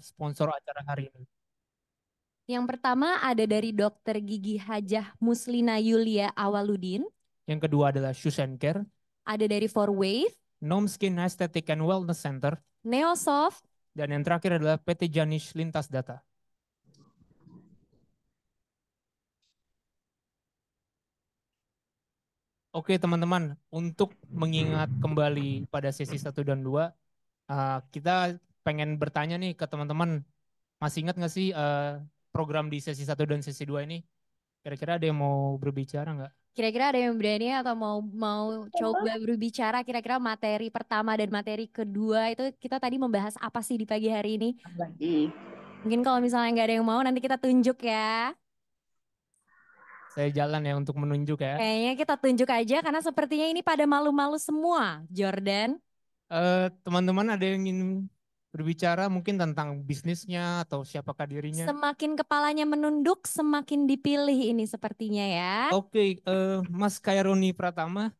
sponsor acara hari ini. Yang pertama ada dari Dokter Gigi Hajah Muslina Yulia Awaludin. Yang kedua adalah Shoes and Care, Ada dari Four Wave, Nom Skin Aesthetic and Wellness Center, Neosoft. dan yang terakhir adalah PT Janish Lintas Data. Oke teman-teman, untuk mengingat kembali pada sesi 1 dan 2, kita pengen bertanya nih ke teman-teman, masih ingat nggak sih program di sesi 1 dan sesi 2 ini? Kira-kira ada yang mau berbicara nggak? Kira-kira ada yang berani atau mau coba berbicara kira-kira materi pertama dan materi kedua itu kita tadi membahas apa sih di pagi hari ini? Lagi. Mungkin kalau misalnya nggak ada yang mau nanti kita tunjuk ya. Saya jalan ya untuk menunjuk ya. Kayaknya kita tunjuk aja karena sepertinya ini pada malu-malu semua, Jordan. Teman-teman ada yang ingin berbicara mungkin tentang bisnisnya atau siapakah dirinya? Semakin kepalanya menunduk, semakin dipilih ini sepertinya ya. Oke, Mas Kaironi Pratama,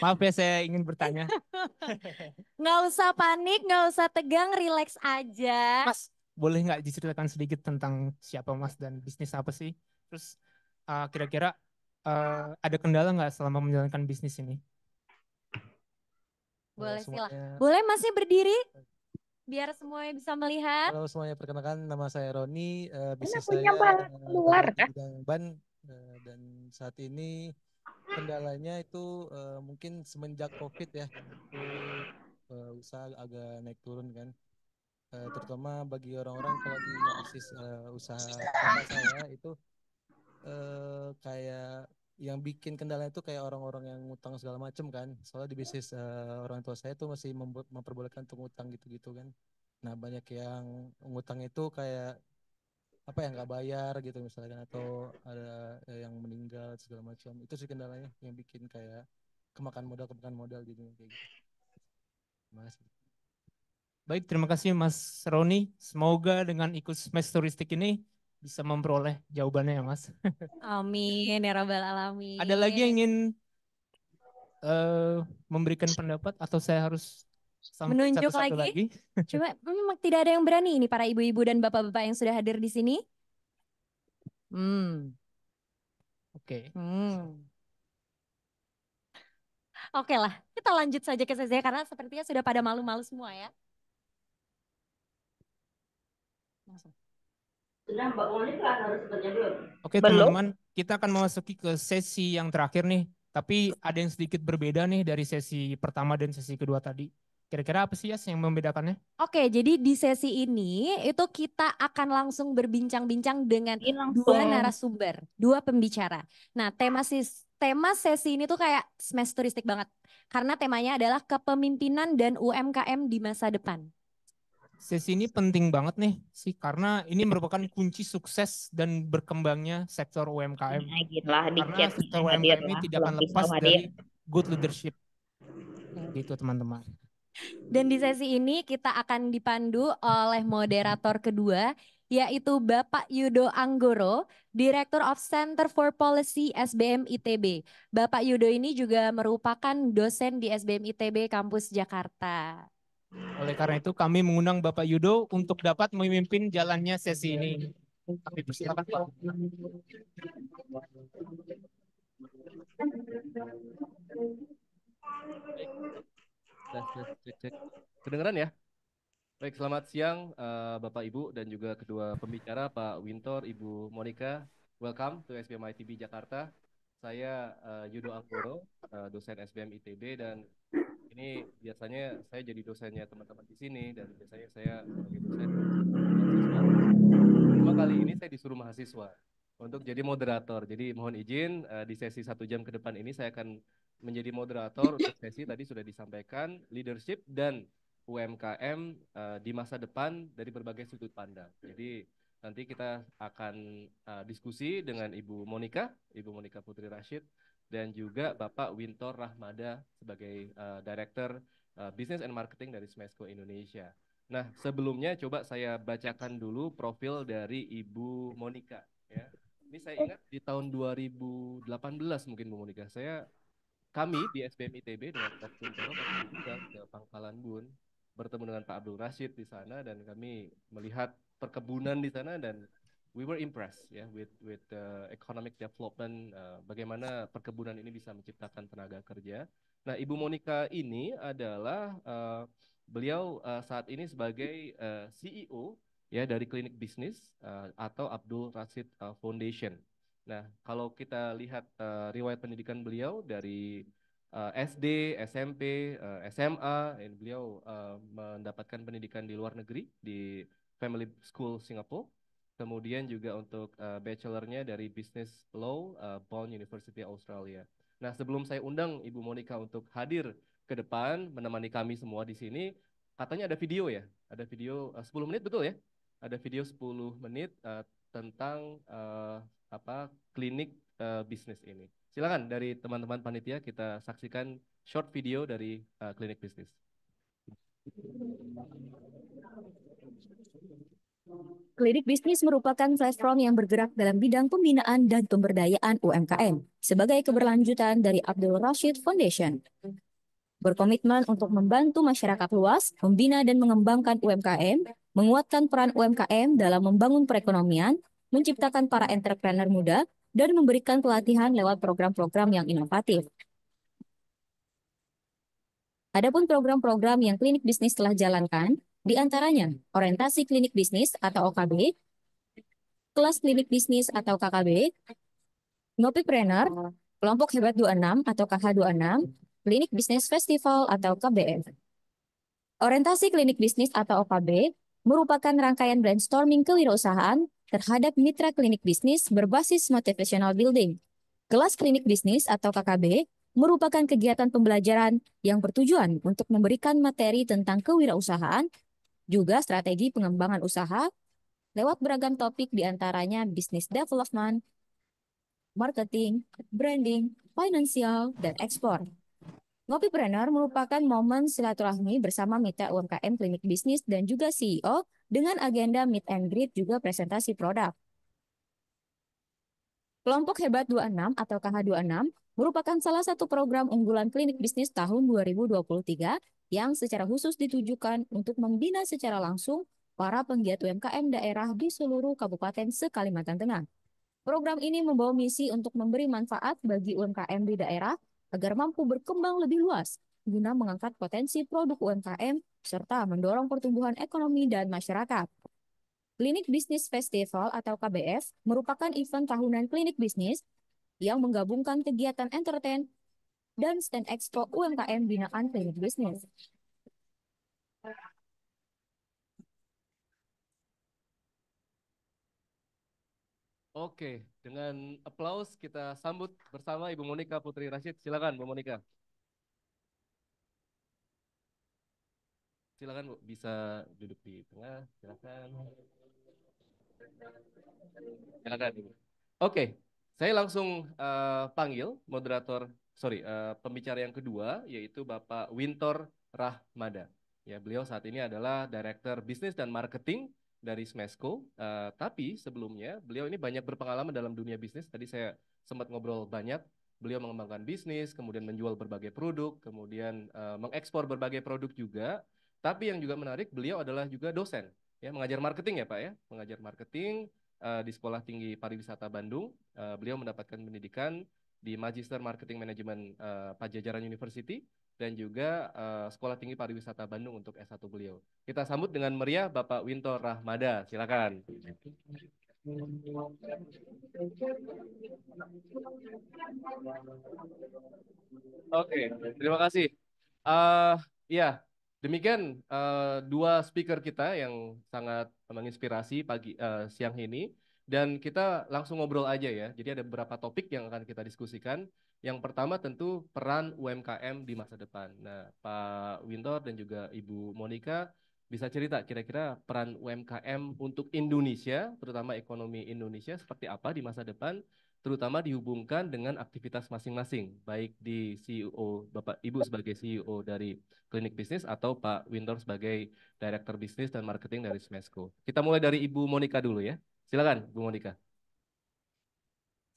maaf ya saya ingin bertanya. Nggak usah panik, nggak usah tegang, relax aja. Mas, boleh nggak diceritakan sedikit tentang siapa Mas dan bisnis apa sih? Terus kira-kira ada kendala nggak selama menjalankan bisnis ini? Boleh silah. Semuanya, Boleh masih berdiri biar semuanya bisa melihat. halo semuanya, perkenalkan nama saya Roni, Enak bisnis punya saya keluar bergerak di kan? bidang ban, dan saat ini kendalanya itu mungkin semenjak COVID ya, itu usaha agak naik turun kan. Terutama bagi orang-orang kalau di bisnis usaha kakak saya itu kayak yang bikin kendala itu kayak orang-orang yang ngutang segala macem kan. Soalnya di bisnis orang tua saya tuh masih memperbolehkan untuk ngutang gitu-gitu kan. Nah banyak yang ngutang itu kayak apa ya, nggak bayar gitu misalkan, atau ada yang meninggal segala macam. Itu sih kendalanya yang bikin kayak kemakan modal jadinya kayak gitu. Mas. Baik, terima kasih Mas Roni. Semoga dengan ikut Smash Touristik ini bisa memperoleh jawabannya ya Mas. Amin ya rabbal Ada lagi yang alamin. ingin memberikan pendapat atau saya harus sampai Menunjuk satu-satu lagi. lagi? Coba memang tidak ada yang berani ini para ibu-ibu dan bapak-bapak yang sudah hadir di sini. Hmm. Oke. Hmm. Oke lah, kita lanjut saja ke sesi karena sepertinya sudah pada malu-malu semua ya. Langsung. Sudah Mbak Monica harus kerja belum? Oke Belum. teman-teman, kita akan memasuki ke sesi yang terakhir nih. Tapi ada yang sedikit berbeda nih dari sesi pertama dan sesi kedua tadi. Kira-kira apa sih Yas yang membedakannya? Oke, jadi di sesi ini itu kita akan langsung berbincang-bincang dengan Ini dua langsung. narasumber, dua pembicara. Nah, tema sesi ini tuh kayak smash turistik banget. Karena temanya adalah kepemimpinan dan UMKM di masa depan. Sesi ini penting banget nih sih karena ini merupakan kunci sukses dan berkembangnya sektor UMKM. Naikin lah di Karena chat sektor hadir UMKM ini lah, tidak belum akan bisa lepas hadir. dari good leadership. Gitu teman-teman. Dan di sesi ini kita akan dipandu oleh moderator kedua, yaitu Bapak Yudo Anggoro, Director of Center for Policy SBM ITB. Bapak Yudo ini juga merupakan dosen di SBM ITB Kampus Jakarta. Oleh karena itu kami mengundang Bapak Yudo untuk dapat memimpin jalannya sesi ini. Kami persilakan Pak. Baik, cek, cek. Kedengeran ya? Baik, selamat siang Bapak Ibu dan juga kedua pembicara Pak Wintor, Ibu Monica. Welcome to SBM ITB Jakarta. Saya Yudo Anggoro, dosen SBM ITB, dan ini biasanya saya jadi dosennya teman-teman di sini, dan biasanya saya sebagai dosen mahasiswa. Cuma kali ini saya disuruh mahasiswa untuk jadi moderator. Jadi mohon izin di sesi 1 jam ke depan ini saya akan menjadi moderator untuk sesi tadi sudah disampaikan leadership dan UMKM di masa depan dari berbagai sudut pandang. Jadi nanti kita akan diskusi dengan Ibu Monica Putri Rashid, dan juga Bapak Wintor Rahmada sebagai Director Business and Marketing dari Smesco Indonesia. Nah, sebelumnya coba saya bacakan dulu profil dari Ibu Monica ya. Ini saya ingat di tahun 2018 mungkin Bu Monica. Kami di SBM ITB dengan Prof. Kuntoro pernah diundang ke Pangkalan Bun bertemu dengan Pak Abdul Rashid di sana dan kami melihat perkebunan di sana dan we were impressed ya with economic development, bagaimana perkebunan ini bisa menciptakan tenaga kerja. Nah, Ibu Monica ini adalah beliau saat ini sebagai CEO ya dari Klinik Bisnis atau Abdul Rashid Foundation. Nah, kalau kita lihat riwayat pendidikan beliau dari SD, SMP, SMA, beliau mendapatkan pendidikan di luar negeri di Family School Singapore. Kemudian juga untuk bachelornya dari Business Law, Bond University Australia. Nah, sebelum saya undang Ibu Monica untuk hadir ke depan menemani kami semua di sini, katanya ada video ya, ada video 10 menit betul ya? Ada video 10 menit tentang klinik bisnis ini. Silakan dari teman-teman panitia kita saksikan short video dari klinik bisnis. Klinik Bisnis merupakan platform yang bergerak dalam bidang pembinaan dan pemberdayaan UMKM sebagai keberlanjutan dari Abdul Rashid Foundation. Berkomitmen untuk membantu masyarakat luas, membina dan mengembangkan UMKM, menguatkan peran UMKM dalam membangun perekonomian, menciptakan para entrepreneur muda, dan memberikan pelatihan lewat program-program yang inovatif. Adapun program-program yang Klinik Bisnis telah jalankan, di antaranya orientasi klinik bisnis atau OKB, kelas klinik bisnis atau KKB, Ngopipreneur, kelompok hebat 26 atau KH26, klinik bisnis festival atau KBF. Orientasi klinik bisnis atau OKB merupakan rangkaian brainstorming kewirausahaan terhadap mitra klinik bisnis berbasis motivational building. Kelas klinik bisnis atau KKB merupakan kegiatan pembelajaran yang bertujuan untuk memberikan materi tentang kewirausahaan, juga strategi pengembangan usaha, lewat beragam topik diantaranya business development, marketing, branding, finansial, dan ekspor. Ngopipreneur merupakan momen silaturahmi bersama mitra UMKM klinik bisnis dan juga CEO dengan agenda meet and greet juga presentasi produk. Kelompok Hebat 26 atau KH26 merupakan salah satu program unggulan klinik bisnis tahun 2023 yang secara khusus ditujukan untuk membina secara langsung para penggiat UMKM daerah di seluruh kabupaten se-Kalimantan Tengah. Program ini membawa misi untuk memberi manfaat bagi UMKM di daerah agar mampu berkembang lebih luas, guna mengangkat potensi produk UMKM serta mendorong pertumbuhan ekonomi dan masyarakat. Klinik Bisnis Festival atau KBF merupakan event tahunan klinik bisnis yang menggabungkan kegiatan entertain dan stand expo UMKM binaan klinik bisnis. Oke, dengan aplaus kita sambut bersama Ibu Monica Putri Rashid. Silakan, Bu Monica. Silakan, Bu, bisa duduk di tengah. Silakan. Silakan, Ibu. Oke, saya langsung panggil pembicara yang kedua, yaitu Bapak Wintor Rahmada. Ya, beliau saat ini adalah Director Bisnis dan Marketing dari Smesco. Tapi sebelumnya beliau ini banyak berpengalaman dalam dunia bisnis. Tadi saya sempat ngobrol banyak. Beliau mengembangkan bisnis, kemudian menjual berbagai produk, kemudian mengekspor berbagai produk juga. Tapi yang juga menarik, beliau adalah juga dosen, ya, mengajar marketing ya Pak ya, mengajar marketing di Sekolah Tinggi Pariwisata Bandung. Beliau mendapatkan pendidikan di Magister Marketing Manajemen Pajajaran University dan juga Sekolah Tinggi Pariwisata Bandung untuk S1 beliau. Kita sambut dengan meriah Bapak Wintor Rahmada. Silakan. Oke, terima kasih. Ya, demikian dua speaker kita yang sangat menginspirasi siang ini. Dan kita langsung ngobrol aja ya. Jadi ada beberapa topik yang akan kita diskusikan. Yang pertama tentu peran UMKM di masa depan. Nah, Pak Wintor dan juga Ibu Monica bisa cerita kira-kira peran UMKM untuk Indonesia, terutama ekonomi Indonesia seperti apa di masa depan, terutama dihubungkan dengan aktivitas masing-masing, baik di CEO, Bapak Ibu sebagai CEO dari Klinik Bisnis atau Pak Wintor sebagai Director Bisnis dan Marketing dari Smesco. Kita mulai dari Ibu Monica dulu ya. Silakan, Bu Monica.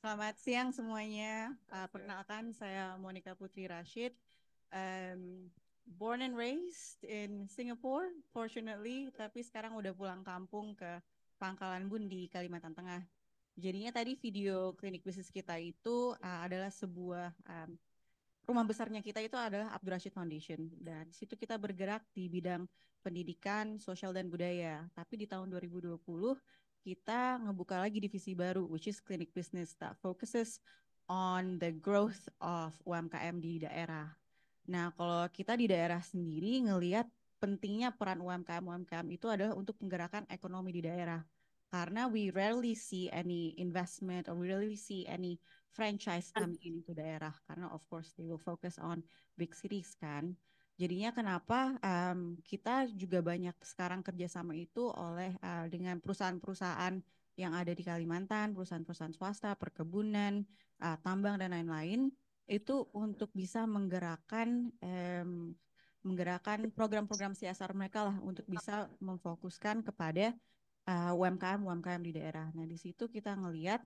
Selamat siang semuanya. Perkenalkan, saya Monica Putri Rashid. born and raised in Singapore, fortunately, tapi sekarang udah pulang kampung ke Pangkalan Bun di Kalimantan Tengah. Jadinya tadi video klinik bisnis kita itu adalah sebuah rumah besarnya kita itu adalah Abdul Rashid Foundation, dan di situ kita bergerak di bidang pendidikan, sosial dan budaya. Tapi di tahun 2020 kita ngebuka lagi divisi baru, which is clinic business that focuses on the growth of UMKM di daerah. Nah, kalau kita di daerah sendiri ngelihat pentingnya peran UMKM itu adalah untuk menggerakkan ekonomi di daerah. Karena we rarely see any investment or we rarely see any franchise coming into daerah. Karena of course they will focus on big cities kan. Jadinya kenapa kita juga banyak sekarang kerjasama itu oleh dengan perusahaan-perusahaan yang ada di Kalimantan, perusahaan-perusahaan swasta, perkebunan, tambang dan lain-lain, itu untuk bisa menggerakkan program-program CSR mereka lah untuk bisa memfokuskan kepada UMKM di daerah. Nah, di situ kita ngelihat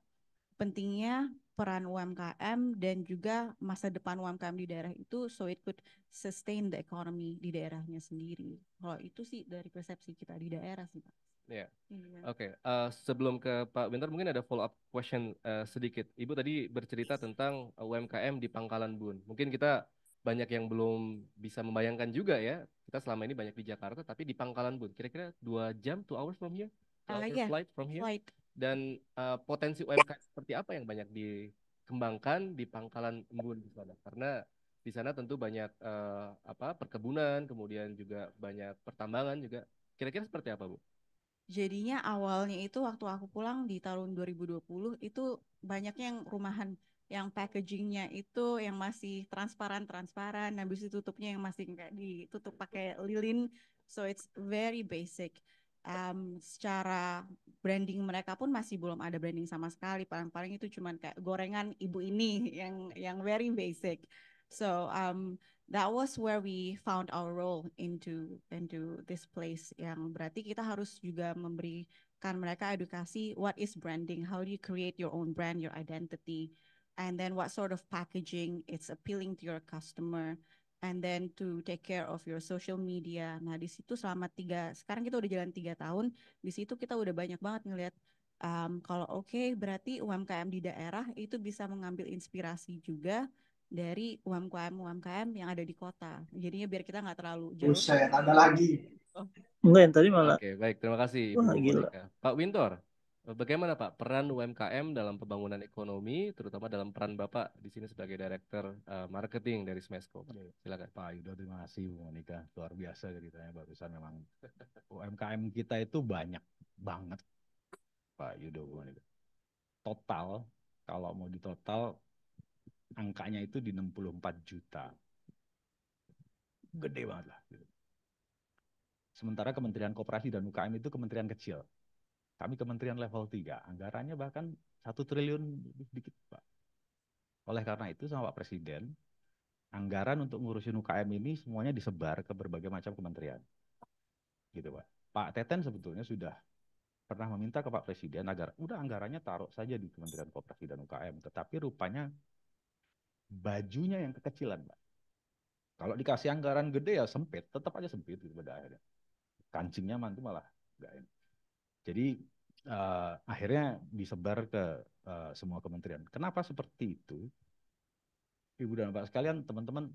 pentingnya peran UMKM dan juga masa depan UMKM di daerah itu so it could sustain the economy di daerahnya sendiri. Kalau itu sih dari persepsi kita di daerah sih, Pak. Ya, Iya. oke. Sebelum ke Pak Winter mungkin ada follow up question sedikit. Ibu tadi bercerita tentang UMKM di Pangkalan Bun. Mungkin kita banyak yang belum bisa membayangkan juga ya. Kita selama ini banyak di Jakarta, tapi di Pangkalan Bun. Kira-kira 2 jam, 2 hours from here? 2 hour Yeah, flight from here? flight. Dan potensi UMKM seperti apa yang banyak dikembangkan di Pangkalan Bun di sana? Karena di sana tentu banyak perkebunan, kemudian juga banyak pertambangan juga. Kira-kira seperti apa, Bu? Jadinya awalnya itu waktu aku pulang di tahun 2020 itu banyak yang rumahan, yang packagingnya itu yang masih transparan, habis itu tutupnya yang masih kayak ditutup pakai lilin, so it's very basic. Secara branding mereka pun masih belum ada branding sama sekali, paling-paling itu cuman kayak gorengan ibu ini yang very basic. So that was where we found our role into this place, yang berarti kita harus juga memberikan mereka edukasi what is branding, how do you create your own brand, your identity, and then what sort of packaging it's appealing to your customer, and then to take care of your social media. Nah, di situ selama sekarang kita udah jalan 3 tahun, di situ kita udah banyak banget ngelihat kalau berarti UMKM di daerah itu bisa mengambil inspirasi juga dari UMKM yang ada di kota. Jadinya biar kita nggak terlalu jauh. Buset, ada lagi. Oh. Enggak, yang tadi malah. Oke, baik. Terima kasih Ibu Wah, gila. Monica. Pak Wintor, bagaimana Pak peran UMKM dalam pembangunan ekonomi, terutama dalam peran Bapak di sini sebagai Direktur Marketing dari Smesco? Silakan. Pak Yudo, terima kasih Bu Monica. Luar biasa ceritanya barusan, memang UMKM kita itu banyak banget Pak Yudo, Bu Monica. Total, kalau mau ditotal, angkanya itu di 64 juta. Gede banget lah. Sementara Kementerian Koperasi dan UKM itu kementerian kecil. Kami kementerian level 3, anggarannya bahkan 1 triliun lebih dikit, Pak. Oleh karena itu sama Pak Presiden, anggaran untuk ngurusin UKM ini semuanya disebar ke berbagai macam kementerian. Gitu, Pak. Pak Teten sebetulnya sudah pernah meminta ke Pak Presiden agar udah anggarannya taruh saja di Kementerian Koperasi dan UKM, tetapi rupanya bajunya yang kekecilan, Pak. Kalau dikasih anggaran gede ya sempit, tetap aja sempit gitu pada akhirnya. Kancingnya mantu malah enggak enak. Jadi akhirnya disebar ke semua kementerian. Kenapa seperti itu? Ibu dan Bapak sekalian, teman-teman,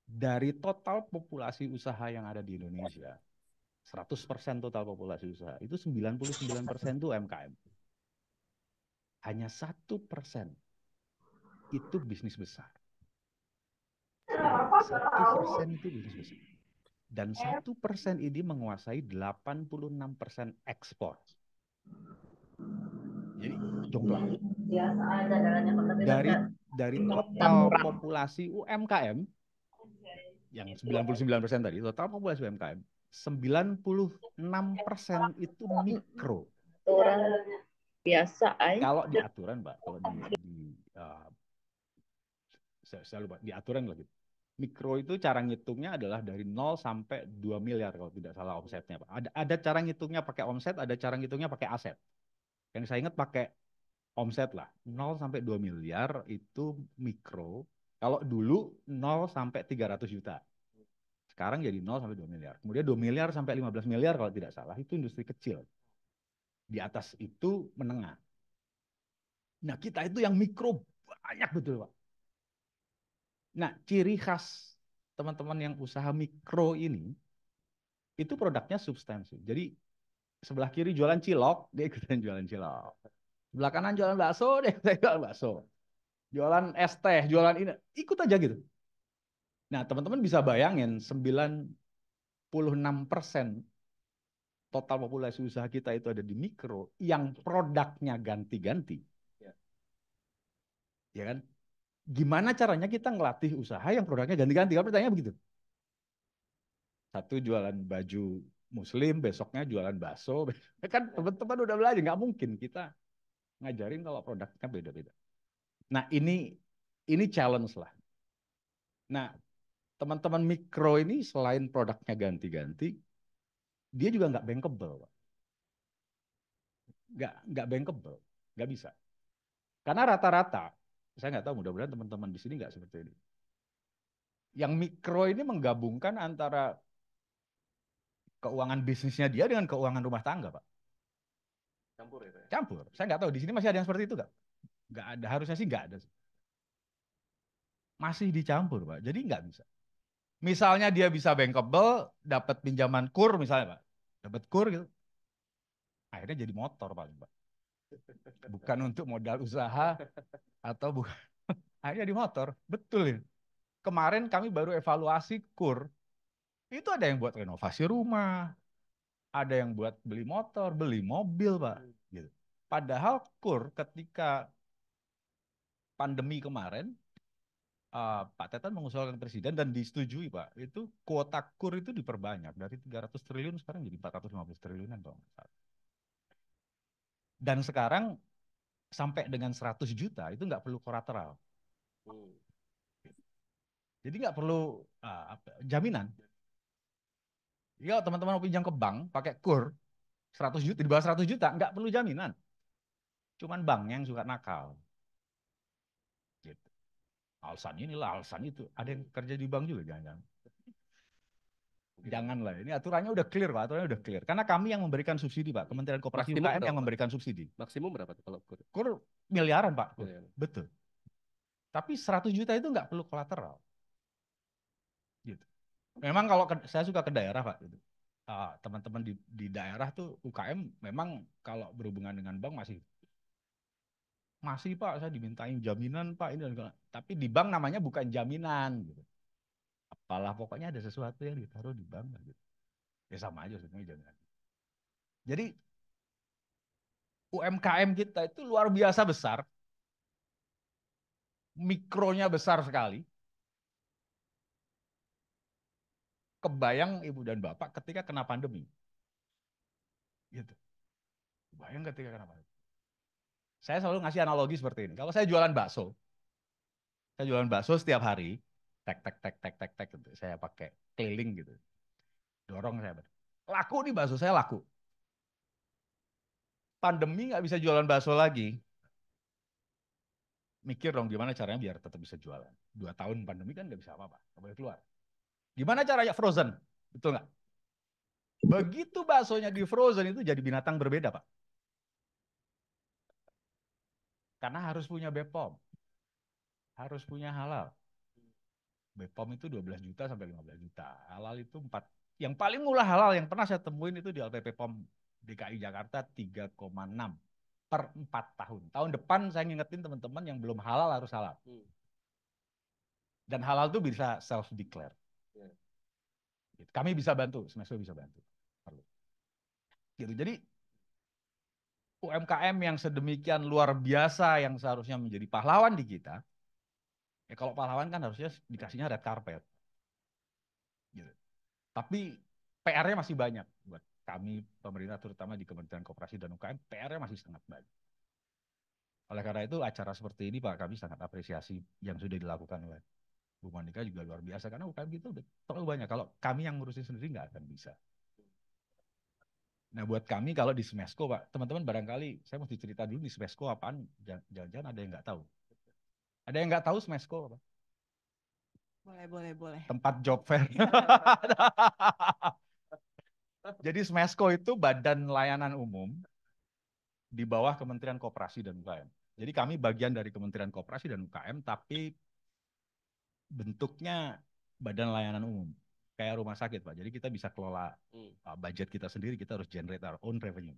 dari total populasi usaha yang ada di Indonesia, 100% total populasi usaha, itu 99% itu UMKM. Hanya 1% itu bisnis besar. 1% itu bisnis besar. Dan 1% ini menguasai 86% ekspor. Jadi jomplang. Dari total populasi UMKM yang 99% tadi, total populasi UMKM, 96% itu mikro. Biasa Kalau di aturan, Mbak, kalau saya lupa, di aturan lagi. Mikro itu cara ngitungnya adalah dari 0 sampai 2 miliar kalau tidak salah omsetnya, Pak. Ada cara ngitungnya pakai omset, ada cara ngitungnya pakai aset. Yang saya ingat pakai omset lah. 0 sampai 2 miliar itu mikro. Kalau dulu 0 sampai 300 juta. Sekarang jadi 0 sampai 2 miliar. Kemudian 2 miliar sampai 15 miliar kalau tidak salah. Itu industri kecil. Di atas itu menengah. Nah, kita itu yang mikro banyak betul, Pak. Nah, ciri khas teman-teman yang usaha mikro ini, itu produknya substansi. Jadi, sebelah kiri jualan cilok, dia ikutan jualan cilok. Sebelah kanan jualan bakso, dia ikutan jualan bakso. Jualan es teh, jualan ini, ikut aja gitu. Nah, teman-teman bisa bayangin 96% total populasi usaha kita itu ada di mikro yang produknya ganti-ganti. Ya kan? Gimana caranya kita ngelatih usaha yang produknya ganti-ganti? Kan pertanyaannya begitu. Satu jualan baju muslim, besoknya jualan bakso. Kan teman-teman udah belajar, nggak mungkin kita ngajarin kalau produknya beda-beda. Nah, ini challenge lah. Nah, teman-teman mikro ini selain produknya ganti-ganti, dia juga nggak bankable, Pak. Nggak bankable, nggak bisa. Karena rata-rata, saya nggak tahu, mudah-mudahan teman-teman di sini nggak seperti ini. Yang mikro ini menggabungkan antara keuangan bisnisnya dia dengan keuangan rumah tangga, Pak. Campur ya, Pak? Campur. Saya nggak tahu, di sini masih ada yang seperti itu nggak? Nggak ada, harusnya sih nggak ada. Masih dicampur, Pak. Jadi nggak bisa. Misalnya dia bisa bankable, dapat pinjaman kur misalnya, Pak. Dapat kur gitu. Akhirnya jadi motor paling, Pak. Bukan untuk modal usaha atau bukan. Akhirnya di motor. Betul ini. Kemarin kami baru evaluasi kur. Itu ada yang buat renovasi rumah, ada yang buat beli motor, beli mobil, Pak. Gitu. Padahal kur ketika pandemi kemarin, Pak Tetan mengusulkan presiden dan disetujui, Pak. Itu kuota kur itu diperbanyak dari 300 triliun sekarang jadi 450 triliunan, Pak. Dan sekarang sampai dengan 100 juta itu nggak perlu kolateral. Jadi nggak perlu jaminan. Ya, teman-teman mau pinjam ke bank pakai kur 100 juta, di bawah 100 juta nggak perlu jaminan. Cuman banknya yang suka nakal. Gitu. Alasan inilah, alasan itu. Ada yang kerja di bank juga, jangan-jangan. Janganlah, ini aturannya udah clear, Pak. Aturannya udah clear. Karena kami yang memberikan subsidi, Pak. Kementerian Koperasi Maksimum UKM yang berapa? memberikan subsidi. Maksimum berapa tuh kalau kur? Kur miliaran, Pak. Kur. Miliaran. Betul. Tapi 100 juta itu nggak perlu kolateral. Gitu. Memang kalau saya suka ke daerah, Pak. Gitu. Teman-teman di daerah tuh UKM memang kalau berhubungan dengan bank masih Pak, saya dimintain jaminan Pak ini, tapi di bank namanya bukan jaminan gitu. Apalah pokoknya ada sesuatu yang ditaruh di bank gitu. Ya sama aja sebenarnya jaminan. Jadi UMKM kita itu luar biasa besar, mikronya besar sekali. Kebayang Ibu dan Bapak ketika kena pandemi. Gitu. Kebayang ketika kena pandemi. Saya selalu ngasih analogi seperti ini. Kalau saya jualan bakso setiap hari, tek tek tek tek tek tek gitu. Saya pakai keliling gitu. Dorong saya. Laku nih bakso saya laku. Pandemi nggak bisa jualan bakso lagi. Mikir dong gimana caranya biar tetap bisa jualan. 2 tahun pandemi kan nggak bisa apa-apa, nggak boleh keluar. Gimana caranya frozen? Betul nggak? Begitu baksonya di frozen itu jadi binatang berbeda, Pak. Karena harus punya BPOM. Harus punya halal. BPOM itu 12 juta sampai 15 juta. Halal itu 4. Yang paling murah halal yang pernah saya temuin itu di LPP POM DKI Jakarta 3,6 per 4 tahun. Tahun depan saya ngingetin teman-teman yang belum halal harus halal. Dan halal itu bisa self-declare. Kami bisa bantu, Smesco bisa bantu. Gitu. Jadi UMKM yang sedemikian luar biasa yang seharusnya menjadi pahlawan di kita, ya kalau pahlawan kan harusnya dikasihnya red carpet. Gitu. Tapi PR-nya masih banyak buat kami pemerintah, terutama di Kementerian Koperasi dan UKM, PR-nya masih sangat banyak. Oleh karena itu acara seperti ini Pak, kami sangat apresiasi yang sudah dilakukan oleh Bu Monika juga luar biasa, karena UKM kita udah terlalu banyak. Kalau kami yang ngurusin sendiri nggak akan bisa. Nah buat kami kalau di Smesco Pak, teman-teman barangkali saya mesti cerita dulu di Smesco apaan, jangan-jangan ada yang nggak tahu. Ada yang nggak tahu Smesco apa? Boleh. tempat job fair. Jadi Smesco itu badan layanan umum di bawah Kementerian Koperasi dan UKM. Jadi kami bagian dari Kementerian Koperasi dan UKM, tapi bentuknya badan layanan umum. Kayak rumah sakit, Pak. Jadi kita bisa kelola budget kita sendiri, kita harus generate our own revenue.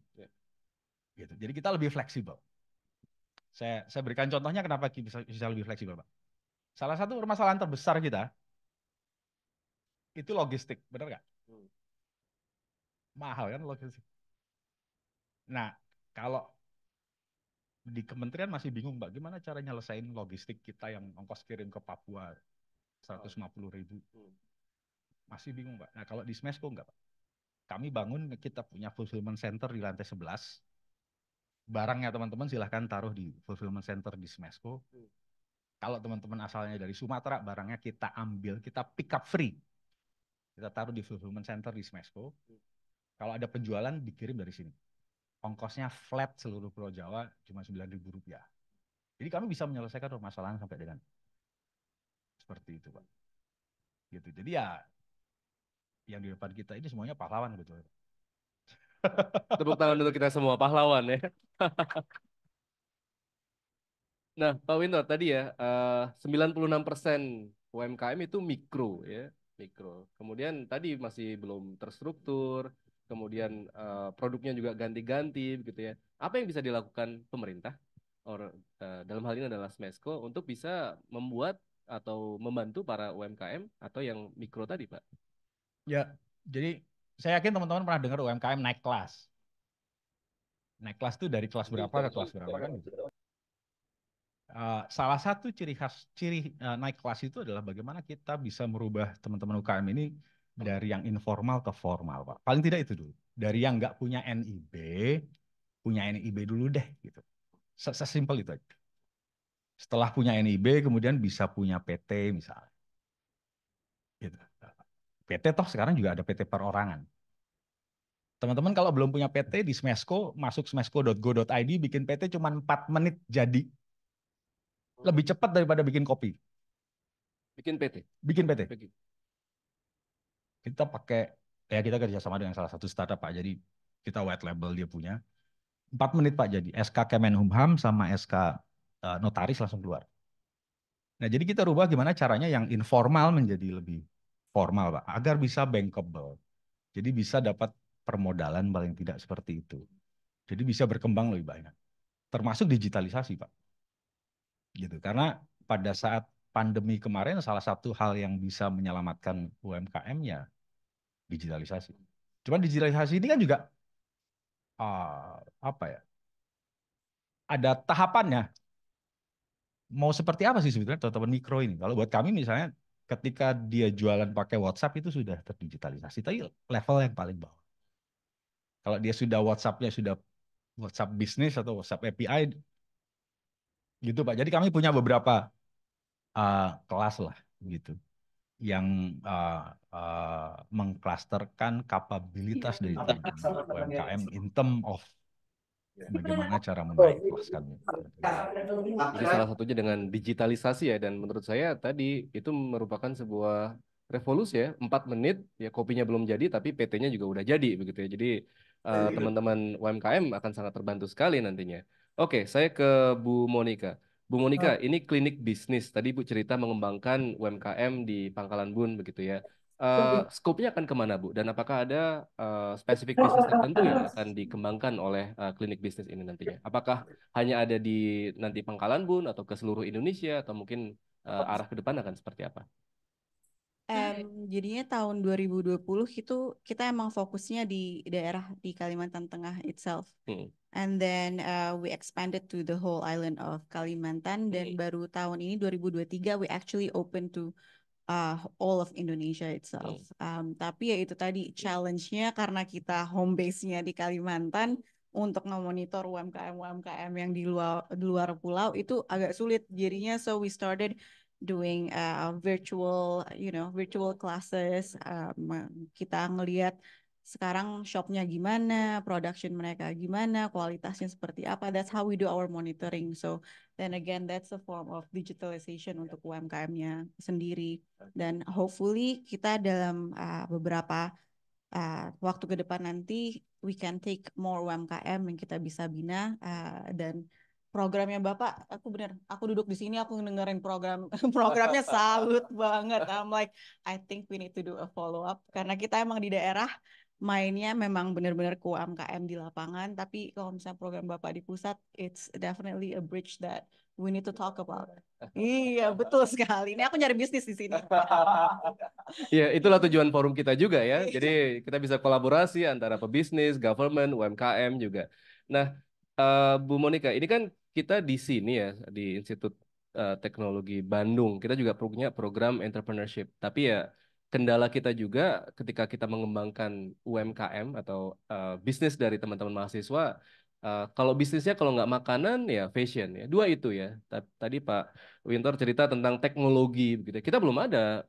Gitu. Jadi kita lebih fleksibel. Saya berikan contohnya kenapa bisa lebih fleksibel, Pak. Salah satu permasalahan terbesar kita itu logistik, benar nggak? Mahal kan logistik. Nah, kalau di kementerian masih bingung, Mbak, gimana cara nyelesain logistik kita yang ongkos kirim ke Papua 150.000. Masih bingung, Pak. Nah, kalau di Smesco enggak, Pak. Kami bangun, kita punya fulfillment center di lantai 11. Barangnya teman-teman silahkan taruh di fulfillment center di Smesco. Kalau teman-teman asalnya dari Sumatera, barangnya kita ambil, kita pick up free. Kita taruh di fulfillment center di Smesco. Kalau ada penjualan, dikirim dari sini. Ongkosnya flat seluruh Pulau Jawa, cuma Rp9.000. Jadi kami bisa menyelesaikan permasalahan sampai dengan seperti itu, Pak. Gitu. Jadi ya, yang di depan kita ini semuanya pahlawan, betul. Tepuk tangan untuk kita semua pahlawan ya. Nah, Pak Winter tadi ya 96% UMKM itu mikro ya, mikro. Kemudian tadi masih belum terstruktur, kemudian produknya juga ganti-ganti begitu ya. Apa yang bisa dilakukan pemerintah dalam hal ini adalah Smesco untuk bisa membuat atau membantu para UMKM atau yang mikro tadi, Pak? Ya, jadi saya yakin teman-teman pernah dengar UMKM naik kelas. Naik kelas itu dari kelas berapa ke kelas berapa kan? Salah satu ciri khas naik kelas itu adalah bagaimana kita bisa merubah teman-teman UKM ini dari yang informal ke formal, Pak. Paling tidak itu dulu. Dari yang nggak punya NIB, punya NIB dulu deh, gitu. Sesimpel itu aja. Setelah punya NIB, kemudian bisa punya PT misalnya. Gitu. PT toh sekarang juga ada PT perorangan. Teman-teman kalau belum punya PT di Smesco, masuk smesco.go.id, bikin PT cuma 4 menit jadi. Lebih cepat daripada bikin kopi. Bikin PT? Bikin PT. Kita pakai, ya kita kerjasama dengan salah satu startup, Pak. Jadi kita white label dia punya. 4 menit, Pak, jadi. SK Kemenhumham sama SK notaris langsung keluar. Nah, jadi kita rubah gimana caranya yang informal menjadi lebih formal, Pak. Agar bisa bankable. Jadi bisa dapat permodalan paling tidak seperti itu. Jadi bisa berkembang lebih banyak. Termasuk digitalisasi, Pak. Gitu. Karena pada saat pandemi kemarin salah satu hal yang bisa menyelamatkan UMKM ya digitalisasi. Cuman digitalisasi ini kan juga apa ya? Ada tahapannya. Mau seperti apa sih sebetulnya teman-teman mikro ini? Kalau buat kami misalnya ketika dia jualan pakai WhatsApp itu sudah terdigitalisasi, tapi level yang paling bawah. Kalau dia sudah WhatsApp-nya sudah WhatsApp bisnis atau WhatsApp API gitu, Pak. Jadi kami punya beberapa kelas lah gitu yang mengklasterkan kapabilitas dari teman-teman UMKM in term of bagaimana cara menaikkelaskannya. Jadi salah satunya dengan digitalisasi ya, dan menurut saya tadi itu merupakan sebuah revolusi ya. 4 menit ya kopinya belum jadi tapi PT-nya juga udah jadi begitu ya. Jadi teman-teman UMKM akan sangat terbantu sekali nantinya. Oke, saya ke Bu Monica. Bu Monica, ini klinik bisnis. Tadi Bu cerita mengembangkan UMKM di Pangkalan Bun begitu ya. Skopnya akan kemana, Bu? Dan apakah ada spesifik bisnis tertentu yang akan dikembangkan oleh klinik bisnis ini nantinya? Apakah hanya ada di nanti Pangkalan Bun atau ke seluruh Indonesia atau mungkin arah ke depan akan seperti apa? Jadinya tahun 2020 itu kita emang fokusnya di daerah di Kalimantan Tengah itself. And then we expanded to the whole island of Kalimantan, dan baru tahun ini 2023 we actually open to all of Indonesia itself. Tapi ya itu tadi challenge-nya karena kita home base-nya di Kalimantan, untuk memonitor UMKM yang di luar pulau itu agak sulit jadinya. So we started doing virtual classes. Kita ngelihat sekarang shopnya gimana, production mereka gimana, kualitasnya seperti apa. That's how we do our monitoring. So then again, that's a form of digitalization untuk UMKM-nya sendiri. Dan hopefully kita dalam beberapa waktu ke depan nanti we can take more UMKM yang kita bisa bina dan programnya Bapak, aku duduk di sini aku dengerin programnya salut banget. I'm like, I think we need to do a follow up karena kita emang di daerah mainnya memang benar-benar ke UMKM di lapangan, tapi kalau misalnya program Bapak di pusat, it's definitely a bridge that we need to talk about. Iya, betul sekali. Ini aku nyari bisnis di sini. Ya, itulah tujuan forum kita juga ya. Jadi kita bisa kolaborasi antara pebisnis, government, UMKM juga. Nah, Bu Monica, ini kan kita di sini ya, di Institut Teknologi Bandung, kita juga punya program entrepreneurship. Tapi ya kendala kita juga ketika kita mengembangkan UMKM atau bisnis dari teman-teman mahasiswa, kalau bisnisnya kalau nggak makanan ya fashion ya, dua itu ya. Tadi Pak Winter cerita tentang teknologi begitu. Kita belum ada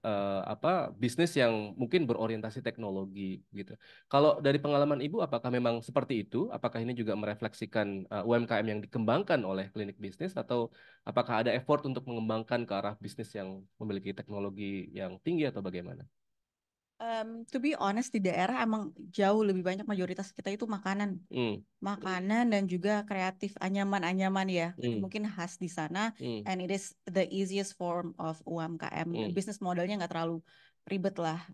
bisnis yang mungkin berorientasi teknologi gitu. Kalau dari pengalaman Ibu, apakah memang seperti itu? Apakah ini juga merefleksikan UMKM yang dikembangkan oleh klinik bisnis atau apakah ada effort untuk mengembangkan ke arah bisnis yang memiliki teknologi yang tinggi atau bagaimana? To be honest, di daerah emang jauh lebih banyak, mayoritas kita itu makanan. Makanan dan juga kreatif, anyaman-anyaman ya. Mungkin khas di sana. And it is the easiest form of UMKM. Bisnis modelnya nggak terlalu ribet lah.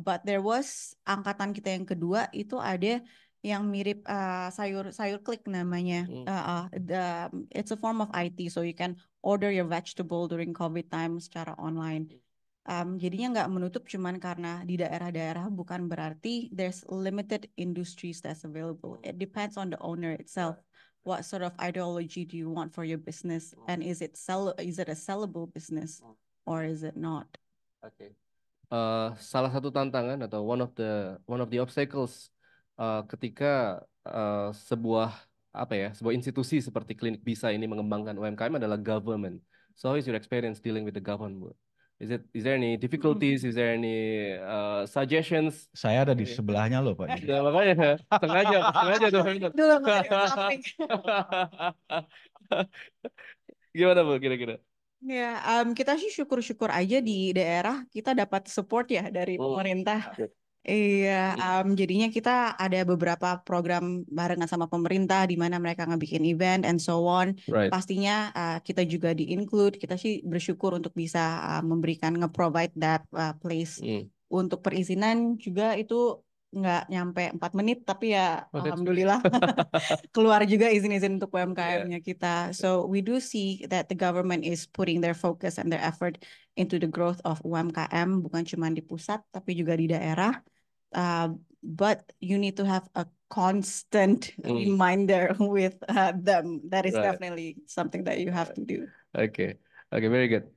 But there was angkatan kita yang kedua itu ada yang mirip sayur klik namanya. It's a form of IT, so you can order your vegetable during COVID time secara online. Jadinya nggak menutup cuman karena di daerah-daerah, bukan berarti there's limited industries that's available. It depends on the owner itself. What sort of ideology do you want for your business, and is it a sellable business or is it not? Okay. Salah satu tantangan atau one of the obstacles ketika sebuah institusi seperti Klinik Bisa ini mengembangkan UMKM adalah government. So how is your experience dealing with the government? Is there any difficulties? Is there any suggestions? Saya ada di sebelahnya loh Pak. Ya, makanya sengaja tuh. Gimana Bu kira-kira? Ya, kita sih syukur-syukur aja di daerah kita dapat support ya dari pemerintah. Iya, jadinya kita ada beberapa program barengan sama pemerintah di mana mereka ngebikin event and so on. Right. Pastinya kita juga di-include. Kita sih bersyukur untuk bisa memberikan nge-provide that place. Untuk perizinan juga itu nggak nyampe 4 menit, tapi ya alhamdulillah keluar juga izin-izin untuk UMKM-nya kita. So we do see that the government is putting their focus and their effort into the growth of UMKM, bukan cuma di pusat tapi juga di daerah. But you need to have a constant reminder with them. That is definitely something that you have to do. Okay, very good.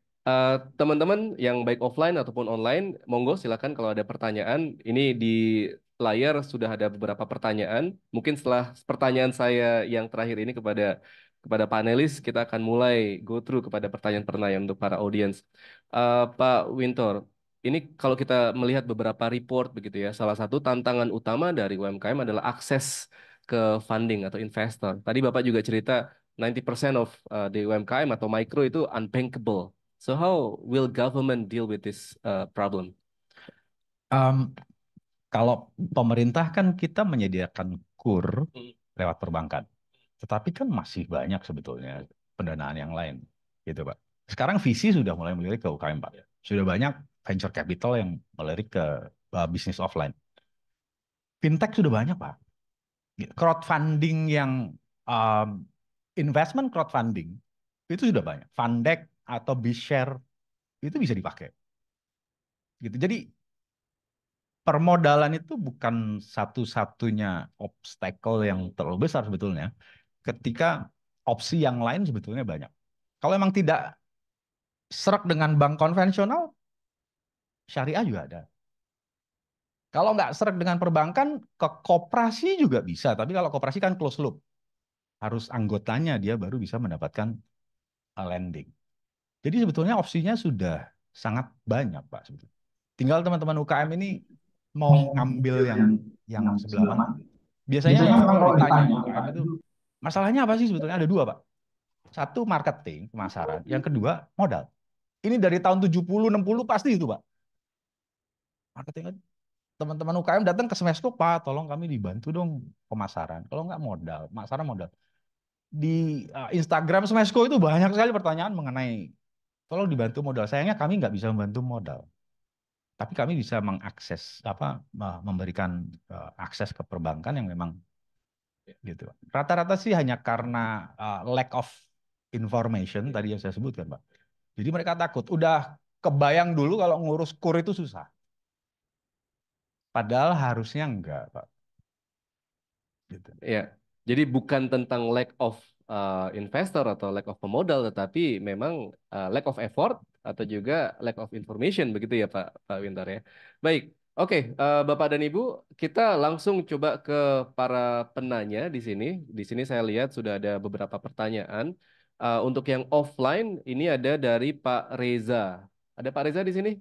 Teman-teman yang baik offline ataupun online, monggo silakan kalau ada pertanyaan. Ini di layar sudah ada beberapa pertanyaan. Mungkin setelah pertanyaan saya yang terakhir ini kepada panelis, kita akan mulai go through kepada pertanyaan-pertanyaan untuk para audiens. Pak Winter, ini kalau kita melihat beberapa report begitu ya, salah satu tantangan utama dari UMKM adalah akses ke funding atau investor. Tadi Bapak juga cerita 90% of the UMKM atau micro itu unbankable. So how will government deal with this problem? Kalau pemerintah kan kita menyediakan KUR lewat perbankan, tetapi kan masih banyak sebetulnya pendanaan yang lain, gitu Pak. Sekarang visi sudah mulai melirik ke UKM Pak. Sudah banyak venture capital yang melirik ke bisnis offline. Fintech sudah banyak Pak. Crowdfunding yang investment crowdfunding itu sudah banyak. Fundec atau BizShare itu bisa dipakai. Gitu. Jadi permodalan itu bukan satu-satunya obstacle yang terlalu besar sebetulnya. Ketika opsi yang lain sebetulnya banyak. Kalau emang tidak serak dengan bank konvensional, syariah juga ada. Kalau nggak serak dengan perbankan, ke koperasi juga bisa. Tapi kalau koperasi kan close loop. Harus anggotanya dia baru bisa mendapatkan lending. Jadi sebetulnya opsinya sudah sangat banyak Pak. Tinggal teman-teman UKM ini mau ngambil yang yang sebelah mana? Biasanya memang kalau ditanya UKM itu masalahnya apa sih sebetulnya? Ada dua, Pak. Satu marketing, pemasaran. Yang kedua modal. Ini dari tahun 70, 60 pasti itu, Pak. Marketing, teman-teman UKM datang ke Smesco, Pak, tolong kami dibantu dong pemasaran. Kalau nggak modal, pemasaran modal. Di Instagram Smesco itu banyak sekali pertanyaan mengenai tolong dibantu modal. Sayangnya kami nggak bisa membantu modal. Tapi kami bisa mengakses memberikan akses ke perbankan yang memang gitu. Rata-rata sih hanya karena lack of information tadi yang saya sebutkan, Pak. Jadi mereka takut. Udah kebayang dulu kalau ngurus KUR itu susah. Padahal harusnya enggak, Pak. Gitu. Ya, jadi bukan tentang lack of investor atau lack of pemodal, tetapi memang lack of effort atau juga lack of information, begitu ya Pak Wintar ya. Baik, oke, Bapak dan Ibu, kita langsung coba ke para penanya di sini. Di sini saya lihat sudah ada beberapa pertanyaan. Untuk yang offline, ini ada dari Pak Reza. Ada Pak Reza di sini?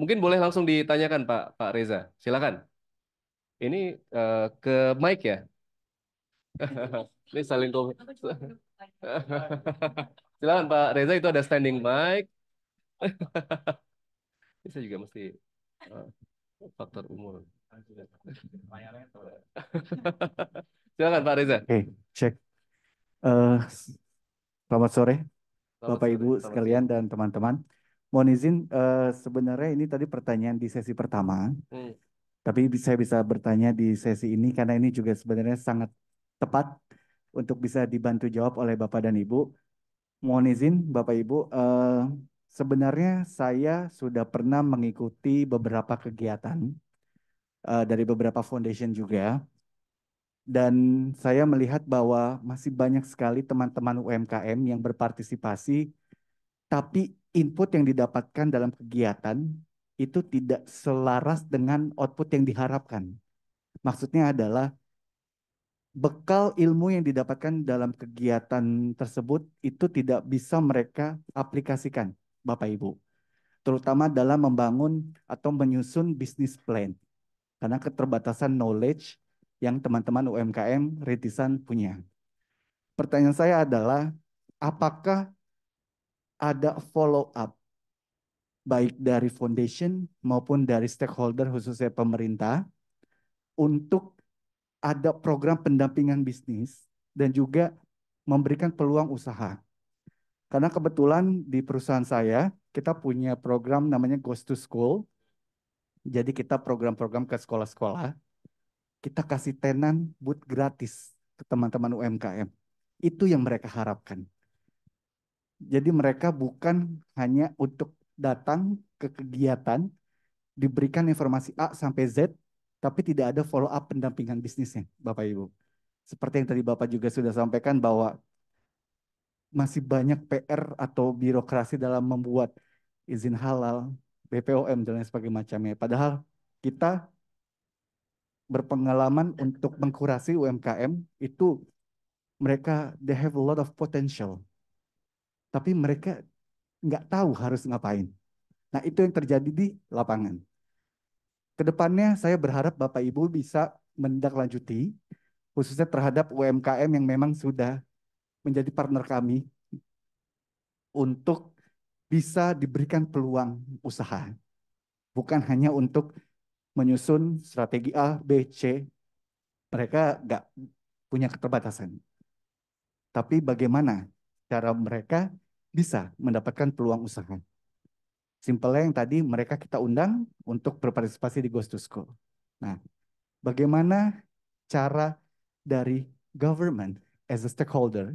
Mungkin boleh langsung ditanyakan Pak Reza. Silakan. Ini ke mic ya. Ini saling komen. Silakan Pak Reza, itu ada standing mic. Ini saya juga mesti faktor umur. Silakan Pak Reza. Oke, cek. Eh, Selamat sore, Selamat Bapak sore, Ibu selamat sekalian siang. dan teman-teman. Mohon izin, sebenarnya ini tadi pertanyaan di sesi pertama, tapi saya bisa bertanya di sesi ini karena ini juga sebenarnya sangat tepat untuk bisa dibantu jawab oleh Bapak dan Ibu. Mohon izin, Bapak Ibu, sebenarnya saya sudah pernah mengikuti beberapa kegiatan dari beberapa foundation juga. Dan saya melihat bahwa masih banyak sekali teman-teman UMKM yang berpartisipasi, tapi input yang didapatkan dalam kegiatan itu tidak selaras dengan output yang diharapkan. Maksudnya adalah bekal ilmu yang didapatkan dalam kegiatan tersebut itu tidak bisa mereka aplikasikan, Bapak Ibu. Terutama dalam membangun atau menyusun bisnis plan. Karena keterbatasan knowledge yang teman-teman UMKM rintisan punya. Pertanyaan saya adalah, apakah ada follow up baik dari foundation maupun dari stakeholder khususnya pemerintah untuk ada program pendampingan bisnis dan juga memberikan peluang usaha. Karena kebetulan di perusahaan saya, kita punya program namanya Goes to School. Jadi kita program-program ke sekolah-sekolah, kita kasih tenan booth gratis ke teman-teman UMKM. Itu yang mereka harapkan. Jadi mereka bukan hanya untuk datang ke kegiatan, diberikan informasi A sampai Z, tapi tidak ada follow up pendampingan bisnisnya, Bapak Ibu. Seperti yang tadi Bapak juga sudah sampaikan bahwa masih banyak PR atau birokrasi dalam membuat izin halal, BPOM, dan lain sebagainya macamnya. Padahal kita berpengalaman untuk mengkurasi UMKM itu mereka they have a lot of potential. Tapi mereka nggak tahu harus ngapain. Nah, itu yang terjadi di lapangan. Kedepannya saya berharap Bapak Ibu bisa menindaklanjuti, khususnya terhadap UMKM yang memang sudah menjadi partner kami untuk bisa diberikan peluang usaha. Bukan hanya untuk menyusun strategi A, B, C. Mereka nggak punya keterbatasan. Tapi bagaimana cara mereka bisa mendapatkan peluang usaha. Simpelnya yang tadi mereka kita undang untuk berpartisipasi di Goes to School. Nah, bagaimana cara dari government as a stakeholder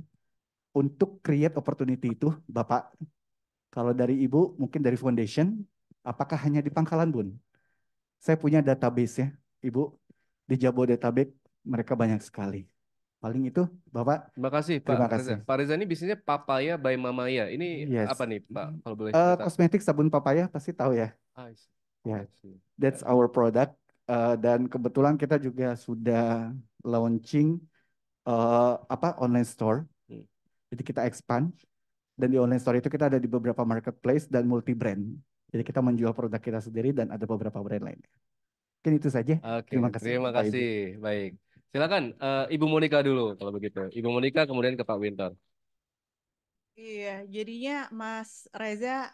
untuk create opportunity itu, Bapak? Kalau dari Ibu, mungkin dari foundation, apakah hanya di Pangkalan Bun? Saya punya database ya, Ibu. Di Jabodetabek mereka banyak sekali. Paling itu, Bapak. Terima kasih Pak Terima Reza. kasih. Pak Reza ini bisnisnya Papaya by Mamaya. Ini Yes. apa nih Pak? Kalau boleh cerita. Kosmetik sabun papaya pasti tahu ya. I see. Ya, I see. that's our product. Dan kebetulan kita juga sudah launching online store. Jadi kita expand dan di online store itu kita ada di beberapa marketplace dan multi brand. Jadi kita menjual produk kita sendiri dan ada beberapa brand lainnya. Mungkin itu saja. Oke, Terima kasih terima Bapak Ibu. kasih. Baik. Silakan Ibu Monica dulu kalau begitu. Ibu Monica kemudian ke Pak Winter. Iya, jadinya Mas Reza,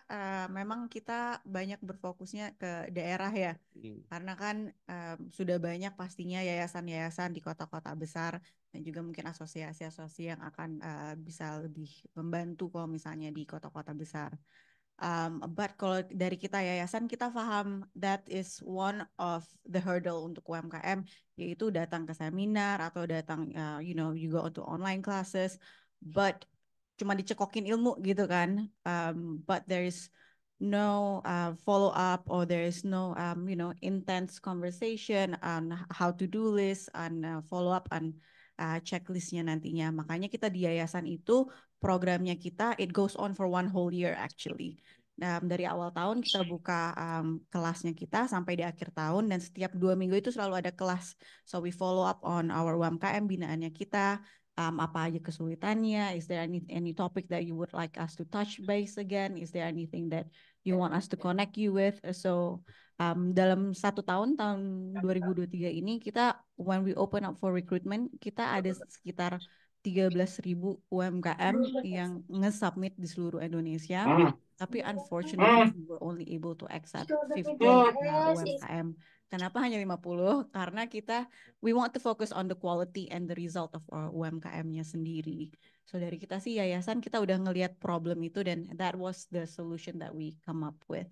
memang kita banyak berfokusnya ke daerah ya, karena kan sudah banyak pastinya yayasan-yayasan di kota-kota besar dan juga mungkin asosiasi-asosiasi yang akan bisa lebih membantu kalau misalnya di kota-kota besar. But kalau dari kita yayasan, kita paham that is one of the hurdle untuk UMKM, yaitu datang ke seminar atau datang, juga untuk online classes, but cuma dicekokin ilmu gitu kan. But there is no follow up, or there is no intense conversation on how to do list and follow up on checklistnya nantinya. Makanya kita di yayasan itu programnya kita it goes on for 1 whole year actually. Dari awal tahun kita buka kelasnya kita sampai di akhir tahun, dan setiap 2 minggu itu selalu ada kelas. So we follow up on our UMKM binaannya kita. Apa aja kesulitannya? Is there any topic that you would like us to touch base again? Is there anything that you want us to connect you with? So dalam 1 tahun, tahun 2023 ini kita when we open up for recruitment, kita ada sekitar 13.000 UMKM yang nge-submit di seluruh Indonesia. Tapi unfortunately we were only able to accept 50 UMKM. Kenapa hanya 50? Karena we want to focus on the quality and the result of our UMKM-nya sendiri. So dari kita sih yayasan kita udah ngelihat problem itu, dan that was the solution that we come up with.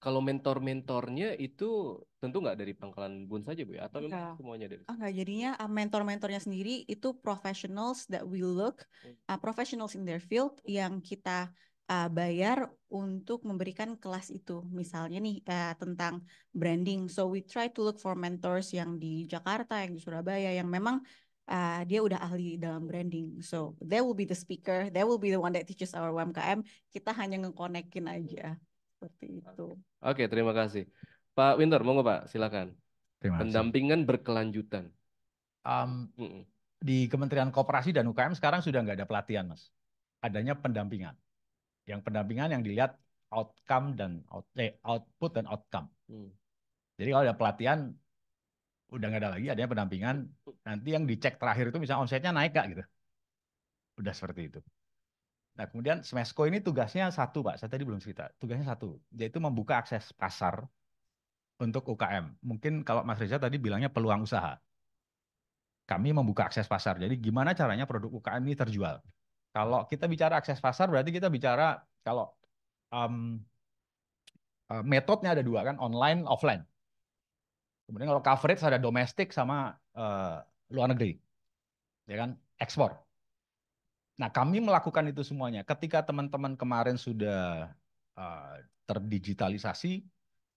Kalau mentor-mentornya itu tentu nggak dari Pangkalan Bun saja Bu ya? Atau Enggak. semuanya dari? Enggak, jadinya mentor-mentornya sendiri itu professionals that we look, professionals in their field yang kita bayar untuk memberikan kelas itu. Misalnya nih tentang branding. So we try to look for mentors yang di Jakarta, yang di Surabaya, yang memang dia udah ahli dalam branding. So they will be the speaker, they will be the one that teaches our UMKM. Kita hanya nge-connect-in aja. Seperti itu. Oke, terima kasih. Pak Winter, monggo Pak, silakan. Terima kasih. Pendampingan berkelanjutan. Di Kementerian Koperasi dan UKM sekarang sudah nggak ada pelatihan, Mas. Adanya pendampingan. Yang pendampingan yang dilihat outcome dan output dan outcome. Jadi kalau ada pelatihan udah nggak ada lagi, adanya pendampingan. Nanti yang dicek terakhir itu misalnya omsetnya naik nggak gitu. Udah seperti itu. Nah kemudian Smesco ini tugasnya satu Pak, saya tadi belum cerita. Tugasnya satu, yaitu membuka akses pasar untuk UKM. Mungkin kalau Mas Reza tadi bilangnya peluang usaha. Kami membuka akses pasar. Jadi gimana caranya produk UKM ini terjual? Kalau kita bicara akses pasar, berarti kita bicara kalau metodenya ada 2 kan, online, offline. Kemudian kalau coverage ada domestik sama luar negeri, ya kan, ekspor. Nah kami melakukan itu semuanya. Ketika teman-teman kemarin sudah terdigitalisasi,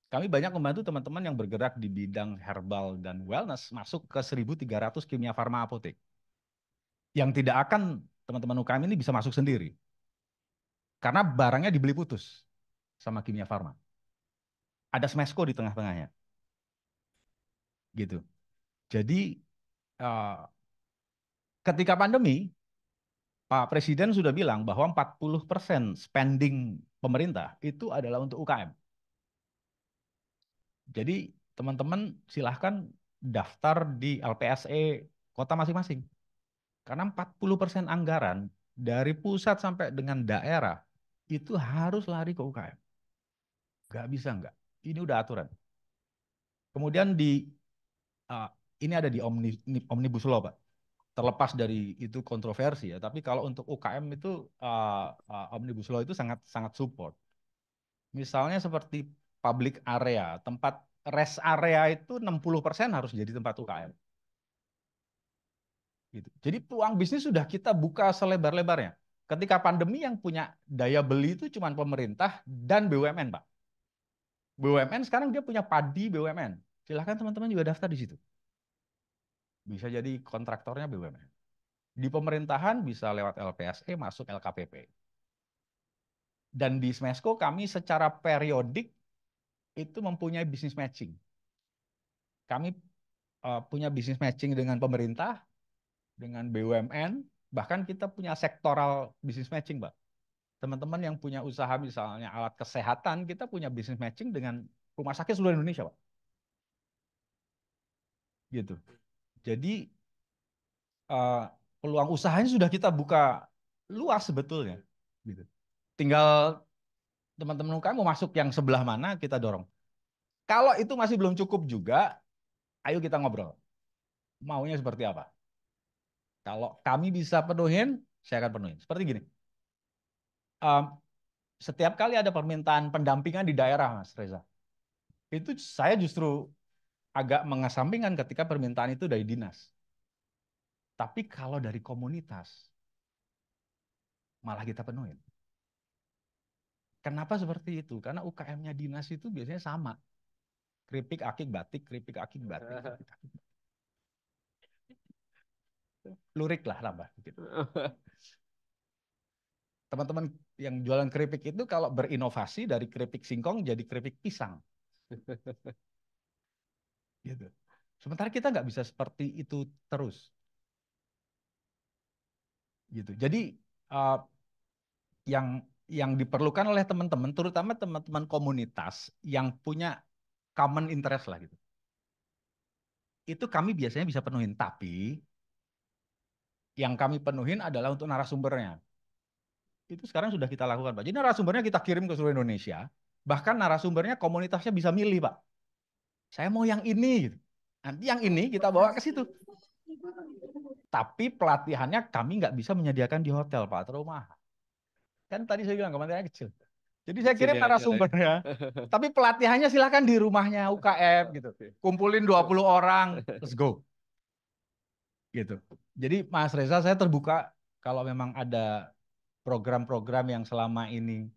kami banyak membantu teman-teman yang bergerak di bidang herbal dan wellness masuk ke 1.300 kimia farma apotek. Yang tidak akan teman-teman UKM ini bisa masuk sendiri. Karena barangnya dibeli putus sama kimia farma. Ada Smesco di tengah-tengahnya. Gitu. Jadi ketika pandemi, Pak Presiden sudah bilang bahwa 40% spending pemerintah itu adalah untuk UKM. Jadi teman-teman silahkan daftar di LPSE kota masing-masing. Karena 40% anggaran dari pusat sampai dengan daerah itu harus lari ke UKM. Nggak bisa nggak. Ini udah aturan. Kemudian ini ada di Omnibus Law Pak. Terlepas dari itu kontroversi ya, tapi kalau untuk UKM itu Omnibus Law itu sangat support. Misalnya seperti public area, tempat rest area itu 60% harus jadi tempat UKM. Gitu. Jadi peluang bisnis sudah kita buka selebar-lebarnya. Ketika pandemi yang punya daya beli itu cuma pemerintah dan BUMN, Pak. BUMN sekarang dia punya padi BUMN. Silahkan teman-teman juga daftar di situ. Bisa jadi kontraktornya BUMN. Di pemerintahan bisa lewat LPSE masuk LKPP. Dan di Smesco kami secara periodik itu mempunyai bisnis matching. Kami punya bisnis matching dengan pemerintah, dengan BUMN, bahkan kita punya sektoral bisnis matching, Pak. Teman-teman yang punya usaha misalnya alat kesehatan, kita punya business matching dengan rumah sakit seluruh Indonesia, Pak. Gitu. Jadi peluang usahanya sudah kita buka luas sebetulnya. Gitu. Tinggal teman-teman UKM mau masuk yang sebelah mana kita dorong. Kalau itu masih belum cukup juga, ayo kita ngobrol. Maunya seperti apa? Kalau kami bisa penuhin, saya akan penuhin. Seperti gini. Setiap kali ada permintaan pendampingan di daerah, Mas Reza, itu saya justru agak mengesampingkan ketika permintaan itu dari dinas. Tapi kalau dari komunitas, malah kita penuhin. Kenapa seperti itu? Karena UKM-nya dinas itu biasanya sama. Keripik, akik, batik, keripik, akik, batik. Keripik, akik. Lurik lah nambah. Gitu. Teman-teman yang jualan keripik itu kalau berinovasi dari keripik singkong jadi keripik pisang. Gitu. Sementara kita nggak bisa seperti itu terus. Gitu. Jadi yang diperlukan oleh teman-teman, terutama teman-teman komunitas yang punya common interest lah gitu. Itu kami biasanya bisa penuhin, tapi yang kami penuhin adalah untuk narasumbernya. Itu sekarang sudah kita lakukan, Pak. Jadi narasumbernya kita kirim ke seluruh Indonesia, bahkan narasumbernya komunitasnya bisa milih, Pak. Saya mau yang ini, gitu. Nanti yang ini kita bawa ke situ. Tapi pelatihannya kami nggak bisa menyediakan di hotel, Pak, terlalu mahal. Kan tadi saya bilang kementeriannya kecil. Jadi saya kirim narasumbernya, tapi pelatihannya silakan di rumahnya UKM gitu. Kumpulin 20 orang, let's go. Gitu. Jadi Mas Reza, saya terbuka kalau memang ada program-program yang selama ini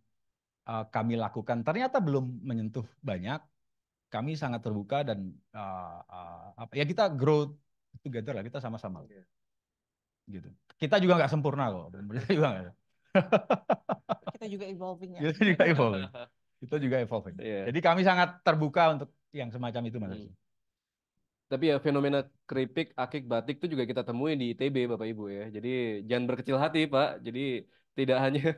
kami lakukan ternyata belum menyentuh banyak. Kami sangat terbuka dan ya kita grow together lah, kita sama-sama. Gitu. Kita juga nggak sempurna kok, dan kita juga nggak. Kita juga evolving ya. Kita juga evolving. Kita juga evolving. Jadi kami sangat terbuka untuk yang semacam itu, Mas. Tapi ya fenomena keripik, akik, batik itu juga kita temui di ITB, Bapak Ibu ya. Jadi jangan berkecil hati, Pak. Jadi tidak hanya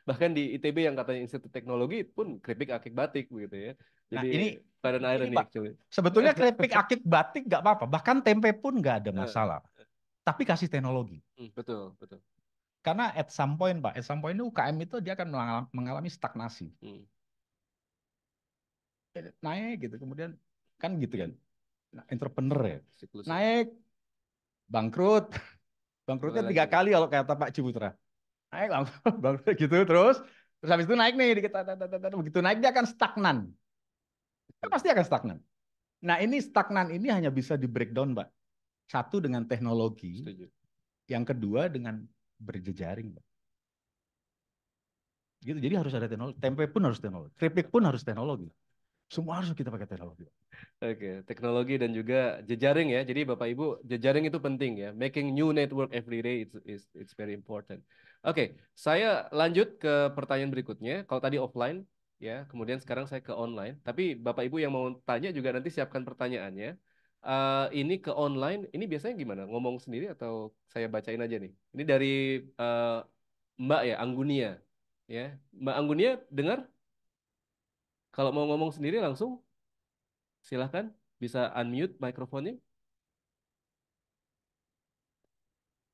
bahkan di ITB yang katanya Institut Teknologi pun keripik, akik, batik begitu ya. Jadi nah, ini pada irony Pak, actually. Sebetulnya keripik, akik, batik nggak apa-apa. Bahkan tempe pun nggak ada masalah. Tapi kasih teknologi. Betul, betul. Karena at some point, Pak, at some point itu UKM itu dia akan mengalami stagnasi. Naik gitu, kemudian kan gitu kan. Nah, entrepreneur ya. Naik, bangkrutnya 3 kali kalau kata Pak Ciputra. Naik, bangkrut gitu terus habis itu naik nih, begitu naik dia akan stagnan. Kan pasti akan stagnan. Nah ini stagnan ini hanya bisa di breakdown, Pak. Satu dengan teknologi, yang kedua dengan berjejaring, Pak. Gitu, jadi harus ada teknologi. Tempe pun harus teknologi, keripik pun harus teknologi. Semua harus kita pakai teknologi. Oke, teknologi dan juga jejaring ya. Jadi Bapak Ibu, jejaring itu penting ya. Making new network every day it's very important. Oke, saya lanjut ke pertanyaan berikutnya. Kalau tadi offline ya, kemudian sekarang saya ke online. Tapi Bapak Ibu yang mau tanya juga nanti siapkan pertanyaannya. Ini ke online, ini biasanya gimana? Ngomong sendiri atau saya bacain aja nih? Ini dari Mbak ya, Anggunia. Ya, Mbak Anggunia dengar? Kalau mau ngomong sendiri langsung silahkan, bisa unmute mikrofonnya.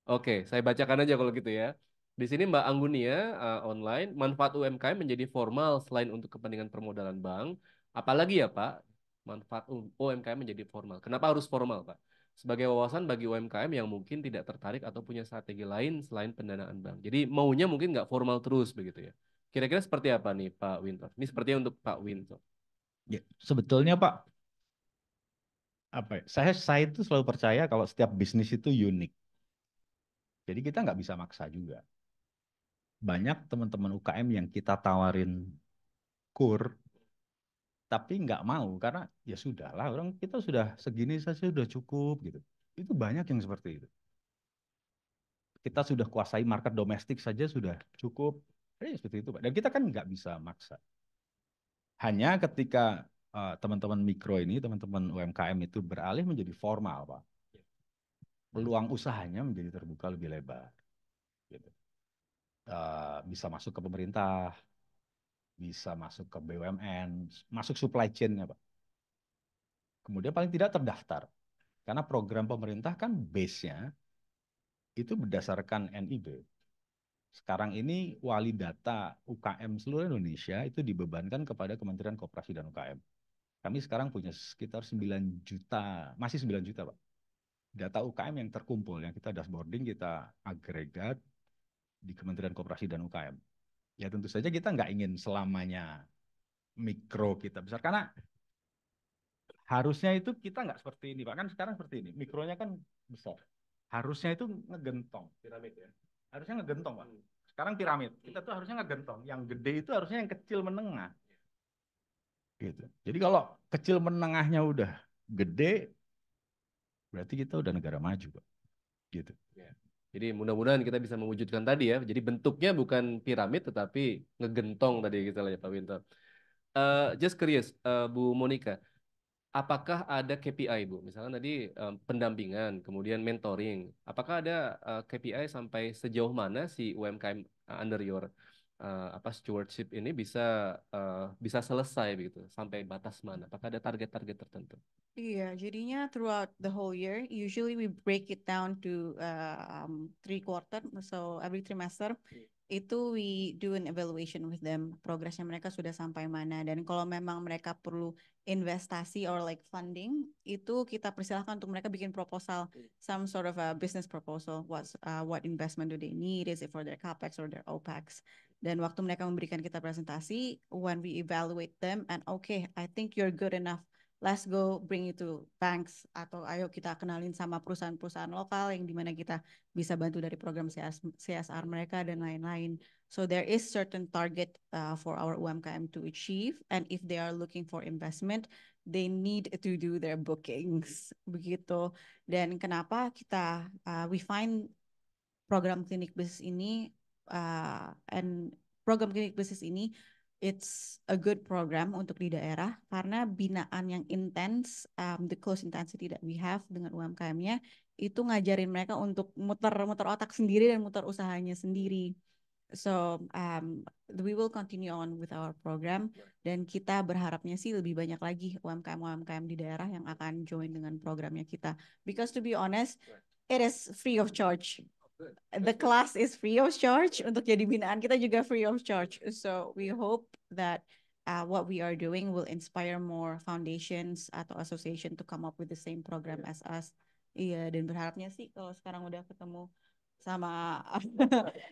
Oke, saya bacakan aja kalau gitu ya. Di sini Mbak Anggunia online, manfaat UMKM menjadi formal selain untuk kepentingan permodalan bank. Apalagi ya Pak, manfaat UMKM menjadi formal. Kenapa harus formal Pak? Sebagai wawasan bagi UMKM yang mungkin tidak tertarik atau punya strategi lain selain pendanaan bank. Jadi maunya mungkin nggak formal terus begitu ya. Kira-kira seperti apa nih Pak Winter? Ini sepertinya untuk Pak Winter. Ya, sebetulnya Pak, saya itu selalu percaya kalau setiap bisnis itu unik. Jadi kita nggak bisa maksa juga. Banyak teman-teman UKM yang kita tawarin kur, tapi nggak mau karena ya sudahlah, orang kita sudah segini saja sudah cukup gitu. Itu banyak yang seperti itu. Kita sudah kuasai market domestik saja sudah cukup. Seperti itu, Pak. Dan kita kan nggak bisa maksa. Hanya ketika teman-teman mikro ini, teman-teman UMKM itu beralih menjadi formal, Pak. Peluang usahanya menjadi terbuka lebih lebar. Gitu. bisa masuk ke pemerintah, bisa masuk ke BUMN, masuk supply chain-nya, Pak. Kemudian paling tidak terdaftar. Karena program pemerintah kan base-nya itu berdasarkan NIB. Sekarang ini wali data UKM seluruh Indonesia itu dibebankan kepada Kementerian Koperasi dan UKM. Kami sekarang punya sekitar 9 juta, masih 9 juta, Pak. Data UKM yang terkumpul, yang kita dashboarding, kita agregat di Kementerian Koperasi dan UKM. Ya tentu saja kita nggak ingin selamanya mikro kita besar, karena harusnya itu kita nggak seperti ini, Pak. Kan sekarang seperti ini, mikronya kan besar. Harusnya itu ngegentong, piramid ya. Harusnya ngegentong, Pak. Sekarang piramid, kita tuh harusnya ngegentong. Yang gede itu harusnya yang kecil menengah. Gitu. Jadi kalau kecil menengahnya udah gede, berarti kita udah negara maju, Pak. Gitu. Ya. Jadi mudah-mudahan kita bisa mewujudkan tadi ya. Jadi bentuknya bukan piramid tetapi ngegentong tadi kita lihat Pak Winter. Just curious, Bu Monica, apakah ada KPI Bu? Misalnya tadi pendampingan, kemudian mentoring. Apakah ada KPI sampai sejauh mana si UMKM under your stewardship ini bisa selesai begitu? Sampai batas mana? Apakah ada target-target tertentu? Iya, jadinya throughout the whole year, usually we break it down to 3 quarter, so every trimester itu we do an evaluation with them, progresnya mereka sudah sampai mana, dan kalau memang mereka perlu investasi or like funding, itu kita persilahkan untuk mereka bikin proposal, some sort of a business proposal, what investment do they need, is it for their capex or their opex, dan waktu mereka memberikan kita presentasi, when we evaluate them, and okay, I think you're good enough, let's go bring you to banks, atau ayo kita kenalin sama perusahaan-perusahaan lokal yang dimana kita bisa bantu dari program CSR mereka dan lain-lain. So there is certain target for our UMKM to achieve, and if they are looking for investment, they need to do their bookings. Begitu. Dan kenapa kita we find program klinik bisnis ini and program klinik bisnis ini it's a good program untuk di daerah karena binaan yang intens, the close intensity that we have dengan UMKM-nya itu ngajarin mereka untuk muter otak sendiri dan muter usahanya sendiri. So we will continue on with our program dan kita berharapnya sih lebih banyak lagi UMKM di daerah yang akan join dengan programnya kita. Because to be honest, it is free of charge. The class is free of charge, untuk jadi binaan kita juga free of charge. So we hope that what we are doing will inspire more foundations atau association to come up with the same program as us. Iya, dan berharapnya sih kalau sekarang udah ketemu sama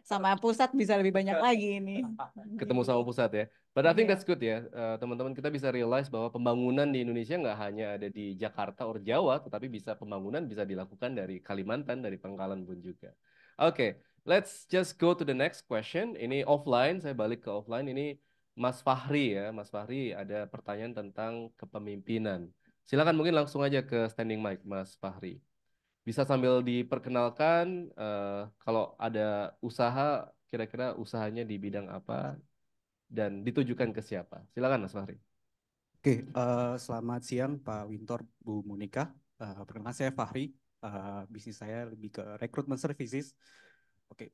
sama pusat bisa lebih banyak lagi ini. Ketemu sama pusat ya. But I think Iya. that's good ya. Teman-teman kita bisa realize bahwa pembangunan di Indonesia nggak hanya ada di Jakarta atau Jawa, tetapi pembangunan bisa dilakukan dari Kalimantan, dari Pangkalan pun juga. Oke, let's just go to the next question. Ini offline, saya balik ke offline. Ini Mas Fahri ya. Mas Fahri ada pertanyaan tentang kepemimpinan. Silakan mungkin langsung aja ke standing mic, Mas Fahri. Bisa sambil diperkenalkan kalau ada usaha, kira-kira usahanya di bidang apa dan ditujukan ke siapa. Silakan Mas Fahri. Oke, selamat siang Pak Wintor, Bu Monica. Perkenalkan saya Fahri. Bisnis saya lebih ke recruitment services. Oke,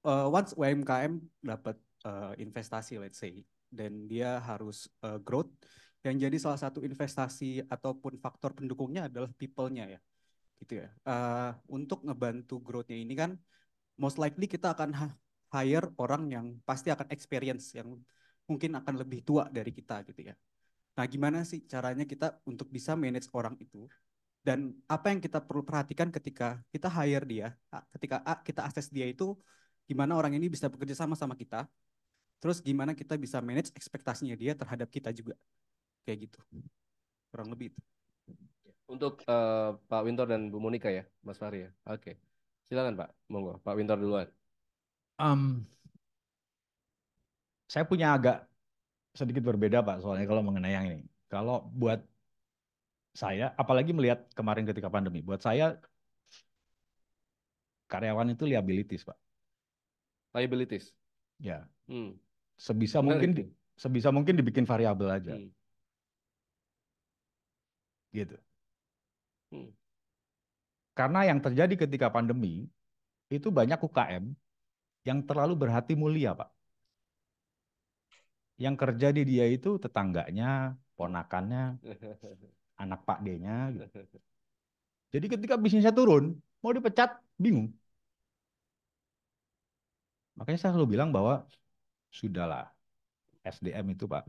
once UMKM dapat investasi, let's say, dan dia harus growth, yang jadi salah satu investasi ataupun faktor pendukungnya adalah people-nya ya, gitu ya. Untuk ngebantu growth-nya ini kan, most likely kita akan hire orang yang pasti akan experience, yang mungkin akan lebih tua dari kita gitu ya. Nah, gimana sih caranya kita untuk bisa manage orang itu? Dan apa yang kita perlu perhatikan ketika kita hire dia, ketika kita akses dia itu, gimana orang ini bisa bekerja sama sama kita, terus gimana kita bisa manage ekspektasinya dia terhadap kita juga. Kayak gitu. Kurang lebih itu. Untuk Pak Wintor dan Bu Monica ya, Mas Fahri ya. Oke. Silakan Pak, monggo. Pak Wintor duluan. Saya punya agak sedikit berbeda Pak, soalnya kalau mengenai yang ini. Kalau buat saya, apalagi melihat kemarin ketika pandemi, buat saya karyawan itu liabilities Pak. Liabilities. Ya. Hmm. Sebisa Menarik. mungkin dibikin variabel aja. Gitu. Karena yang terjadi ketika pandemi itu banyak UKM yang terlalu berhati mulia, Pak. Yang kerja di dia itu tetangganya, ponakannya, anak Pak D-nya. Gitu. Jadi ketika bisnisnya turun, mau dipecat, bingung. Makanya saya selalu bilang bahwa sudahlah, SDM itu Pak,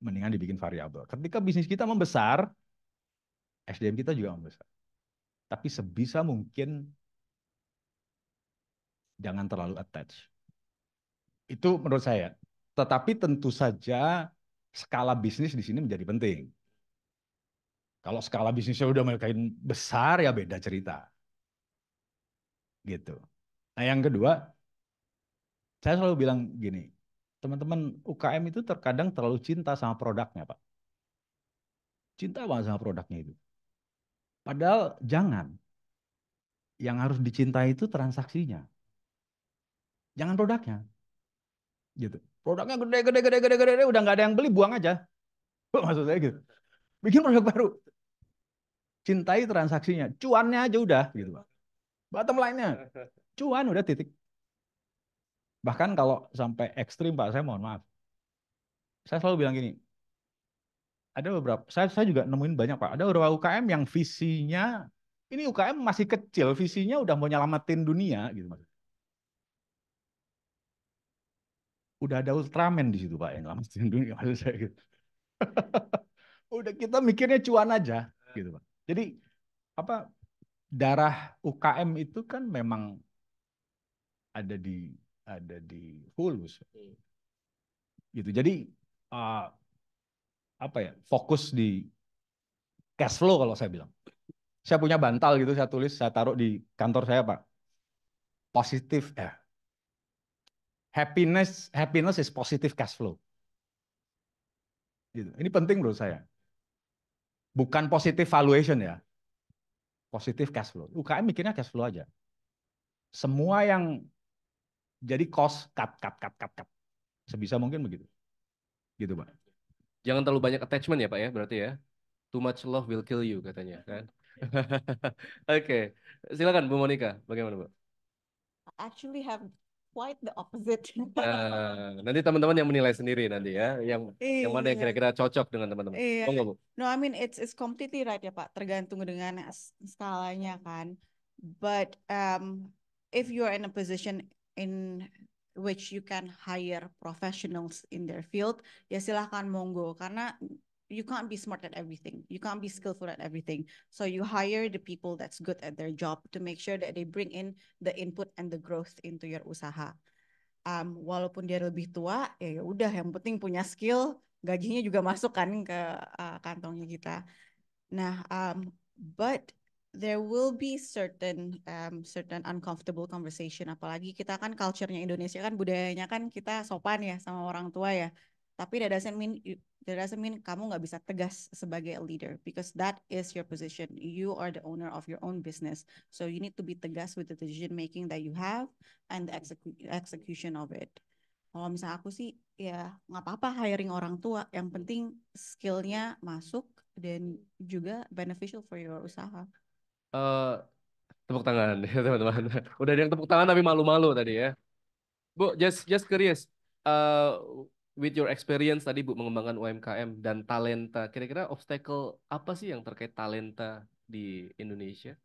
mendingan dibikin variabel. Ketika bisnis kita membesar, SDM kita juga membesar. Tapi sebisa mungkin jangan terlalu attach. Itu menurut saya. Tetapi tentu saja skala bisnis di sini menjadi penting. Kalau skala bisnisnya udah makin besar ya beda cerita. Gitu. Nah, yang kedua, saya selalu bilang gini, teman-teman UKM itu terkadang terlalu cinta sama produknya, Pak. Cinta banget sama produknya itu. Padahal jangan. Yang harus dicintai itu transaksinya. Jangan produknya. Gitu. Produknya gede, udah nggak ada yang beli, buang aja. Maksud saya gitu. Bikin produk baru. Cintai transaksinya. Cuannya aja udah, gitu, Pak. Bottom line-nya. Cuan udah titik. Bahkan kalau sampai ekstrim, Pak, saya mohon maaf. Saya selalu bilang gini, ada beberapa, saya juga nemuin banyak Pak, ada beberapa UKM yang visinya, ini UKM masih kecil, visinya udah mau nyelamatin dunia gitu Mas. Udah ada Ultraman di situ Pak yang nyelamatin dunia maksud saya gitu. Udah kita mikirnya cuan aja gitu Pak. Jadi apa darah UKM itu kan memang ada di Fulus gitu. Jadi apa ya fokus di cash flow kalau saya bilang. Saya punya bantal gitu, saya tulis, saya taruh di kantor saya Pak. Positif, happiness is positive cash flow. Gitu. Ini penting menurut saya. Bukan positive valuation ya, positive cash flow. UKM mikirnya cash flow aja. Semua yang jadi cost cut. Sebisa mungkin begitu. Gitu Pak. Jangan terlalu banyak attachment ya Pak ya, berarti ya. Too much love will kill you katanya kan. Oke, silakan Bu Monica, bagaimana Bu? Actually have quite the opposite. Nanti teman-teman yang menilai sendiri nanti ya, yang mana yang Iya. kira-kira cocok dengan teman-teman. Iya. Oh enggak Bu? No, I mean it's completely right ya Pak. Tergantung dengan skalanya kan. But if you're in a position in which you can hire professionals in their field, ya silahkan monggo. Karena you can't be smart at everything. You can't be skillful at everything. So you hire the people that's good at their job to make sure that they bring in the input and the growth into your usaha. Walaupun dia lebih tua, ya udah yang penting punya skill, gajinya juga masuk kan ke kantongnya kita. Nah, but there will be certain uncomfortable conversation. Apalagi kita kan culture-nya Indonesia kan budayanya kan kita sopan ya sama orang tua ya. Tapi that doesn't mean kamu nggak bisa tegas sebagai a leader because that is your position. You are the owner of your own business, so you need to be tegas with the decision making that you have and the execution of it. Kalau misalnya aku sih ya nggak apa-apa hiring orang tua, yang penting skillnya masuk dan juga beneficial for your usaha. Tepuk tangan ya teman-teman. Udah ada yang tepuk tangan tapi malu-malu tadi ya. Bu, just curious. With your experience tadi Bu mengembangkan UMKM dan talenta, kira-kira obstacle apa sih yang terkait talenta di Indonesia?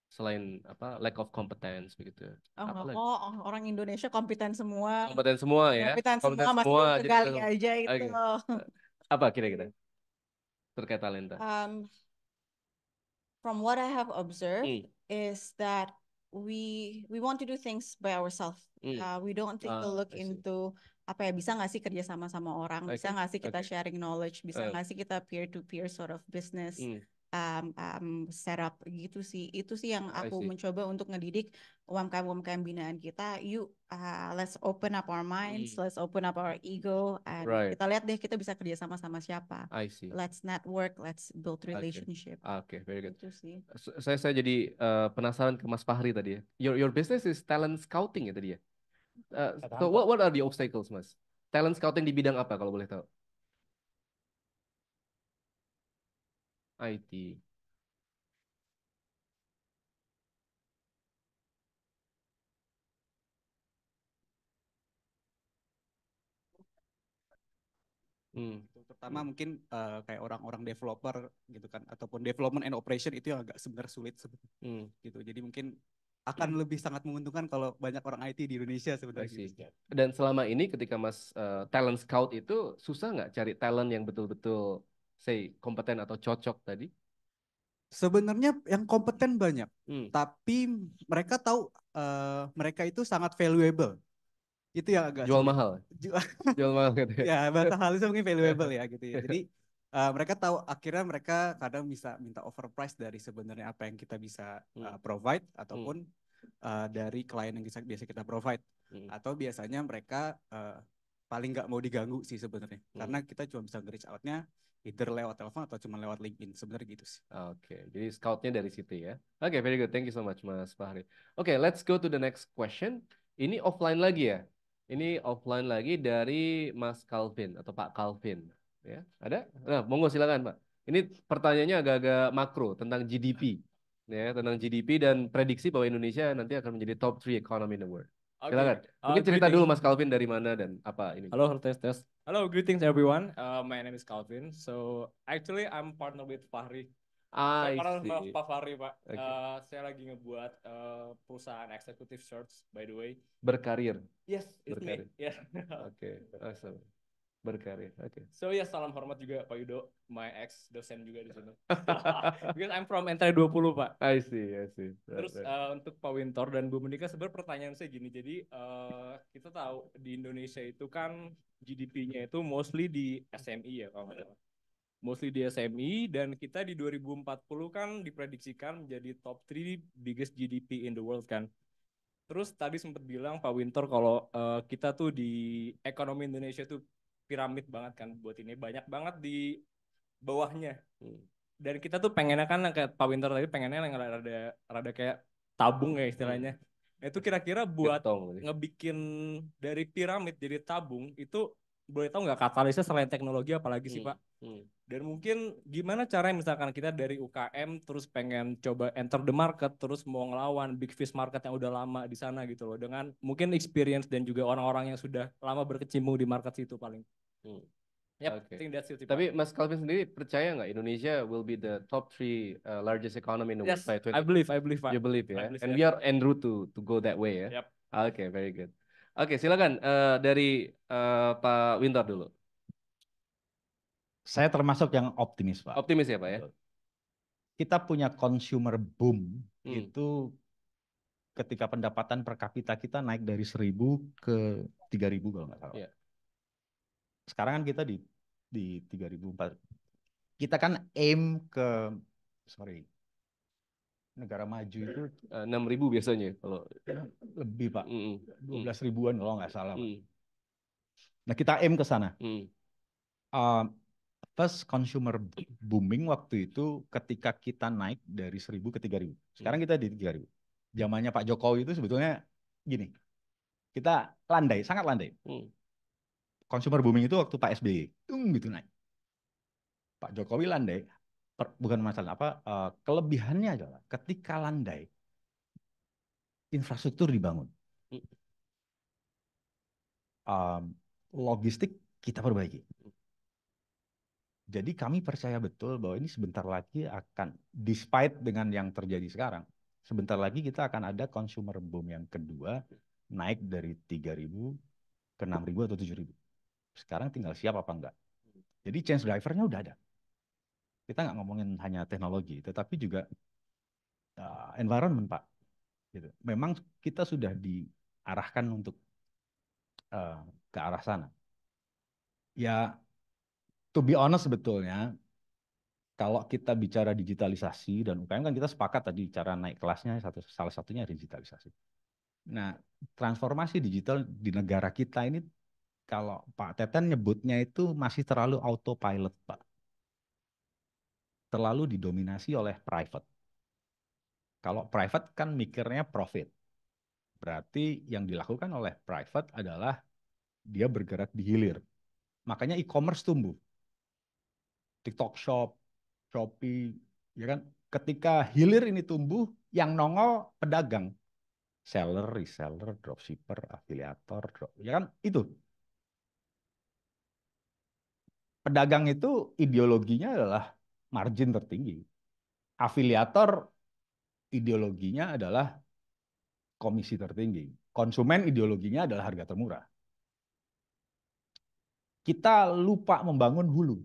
Selain apa lack of competence begitu. Oh, orang Indonesia kompeten semua. Kompeten semua ya. Kompeten semua, masih sekali aja itu. Okay. Apa kira-kira terkait talenta? From what I have observed is that we want to do things by ourselves. We don't take a look into apa ya, bisa nggak sih kerja sama orang, bisa nggak sih kita sharing knowledge, bisa nggak sih kita peer to peer sort of business setup gitu sih. Itu sih yang aku mencoba untuk ngedidik UMKM binaan kita. Let's open up our minds, let's open up our ego, and kita lihat deh kita bisa kerja sama siapa. Let's network, let's build relationship. Okay, very good. Itu sih. Saya jadi penasaran ke Mas Fahri tadi ya. Your business is talent scouting ya tadi ya. So what are the obstacles Mas? Talent scouting di bidang apa kalau boleh tahu? IT. Gitu. Terutama mungkin kayak orang-orang developer gitu kan, ataupun development and operation itu yang agak sebenarnya sulit gitu. Jadi mungkin akan lebih sangat menguntungkan kalau banyak orang IT di Indonesia sebenarnya gitu. Dan selama ini ketika Mas talent scout itu susah nggak cari talent yang betul-betul say kompeten atau cocok tadi? Sebenarnya yang kompeten banyak, tapi mereka tahu mereka itu sangat valuable. Itu yang agak Jual sulit. mahal. Jual mahal gitu ya. Ya, bahasa halusnya mungkin valuable ya gitu ya. Jadi mereka tahu, akhirnya mereka kadang bisa minta overprice dari sebenarnya apa yang kita bisa provide, ataupun dari klien yang biasa kita provide. Atau biasanya mereka paling nggak mau diganggu sih sebenarnya, karena kita cuma bisa nge-reach out-nya either lewat telepon atau cuma lewat LinkedIn, sebenarnya gitu sih. Oke, jadi scoutnya dari situ ya. Oke, very good. Thank you so much, Mas Fahri. Oke, let's go to the next question. Ini offline lagi ya. Ini offline lagi dari Mas Calvin atau Pak Calvin. Ya, ada? Nah, monggo silakan Pak. Ini pertanyaannya agak-agak makro tentang GDP. Ya, tentang GDP dan prediksi bahwa Indonesia nanti akan menjadi top 3 economy in the world. Silakan. Mungkin cerita dulu Mas Calvin dari mana dan apa ini. Halo, tes. Hello, greetings everyone. My name is Calvin. So actually I'm partner with Fahri. Saya partner sama Pak Fahri, Pak. Saya lagi ngebuat perusahaan executive search, by the way. Berkarir. Yes, it's Berkarir. me. Yeah. Oke, awesome. Berkarir. Oke. So ya, salam hormat juga Pak Yudo, my ex dosen juga di sini. Because I'm from NTR 20, Pak. I see. Terus untuk Pak Wintor dan Bu Monika, sebenarnya pertanyaan saya gini. Jadi kita tahu di Indonesia itu kan GDP-nya itu mostly di SME ya kalau nggak salah. Mostly di SME, dan kita di 2040 kan diprediksikan menjadi top 3 biggest GDP in the world kan. Terus tadi sempat bilang Pak Wintor kalau kita tuh di ekonomi Indonesia tuh piramid banget kan, buat ini banyak banget di bawahnya. Dan kita tuh pengennya kan kayak Pak Winter tadi pengennya yang rada kayak tabung ya istilahnya. Itu kira-kira buat ngebikin dari piramid jadi tabung itu boleh tahu nggak katalisnya selain teknologi apalagi sih Pak? Dan mungkin gimana caranya misalkan kita dari UKM terus pengen coba enter the market, terus mau ngelawan big fish market yang udah lama di sana gitu loh, dengan mungkin experience dan juga orang-orang yang sudah lama berkecimpung di market situ paling. Yep, I think that's it. Tapi Mas Calvin sendiri percaya nggak Indonesia will be the top 3 largest economy in the world by 20? I believe Pak. You believe ya? Believe, And we are en route to go that way ya? Yep. Oke, very good. Oke, silakan dari Pak Winter dulu. Saya termasuk yang optimis, Pak. Optimis ya, Pak ya? Kita punya consumer boom itu ketika pendapatan per kapita kita naik dari 1.000 ke 3.000 kalau nggak salah. Yeah. Sekarang kan kita di 3.004. Kita kan aim ke negara maju itu 6.000 biasanya kalau lebih Pak, 12 ribuan kalau nggak salah Pak. Nah kita aim ke sana. First consumer booming waktu itu ketika kita naik dari 1.000 ke 3.000. Sekarang kita di 3.000. Zamannya Pak Jokowi itu sebetulnya gini, kita landai, sangat landai. Consumer booming itu waktu Pak SBY, gitu naik. Pak Jokowi landai, bukan masalah apa, kelebihannya adalah ketika landai, infrastruktur dibangun. Logistik kita perbaiki. Jadi kami percaya betul bahwa ini sebentar lagi akan, despite dengan yang terjadi sekarang, sebentar lagi kita akan ada consumer boom yang kedua, naik dari 3.000 ke 6.000 atau 7.000. Sekarang tinggal siap apa enggak. Jadi change drivernya udah ada. Kita nggak ngomongin hanya teknologi, tetapi juga environment, Pak. Gitu. Memang kita sudah diarahkan untuk ke arah sana. Ya, to be honest sebetulnya, kalau kita bicara digitalisasi dan UKM kan kita sepakat tadi cara naik kelasnya salah satunya digitalisasi. Nah, transformasi digital di negara kita ini kalau Pak Teten nyebutnya itu masih terlalu autopilot, Pak. Terlalu didominasi oleh private. Kalau private kan mikirnya profit. Berarti yang dilakukan oleh private adalah dia bergerak di hilir. Makanya e-commerce tumbuh. TikTok Shop, Shopee, ya kan? Ketika hilir ini tumbuh, yang nongol pedagang. Seller, reseller, dropshipper, afiliator, ya kan? Itu. pedagang itu ideologinya adalah margin tertinggi. Afiliator ideologinya adalah komisi tertinggi. Konsumen ideologinya adalah harga termurah. Kita lupa membangun hulu.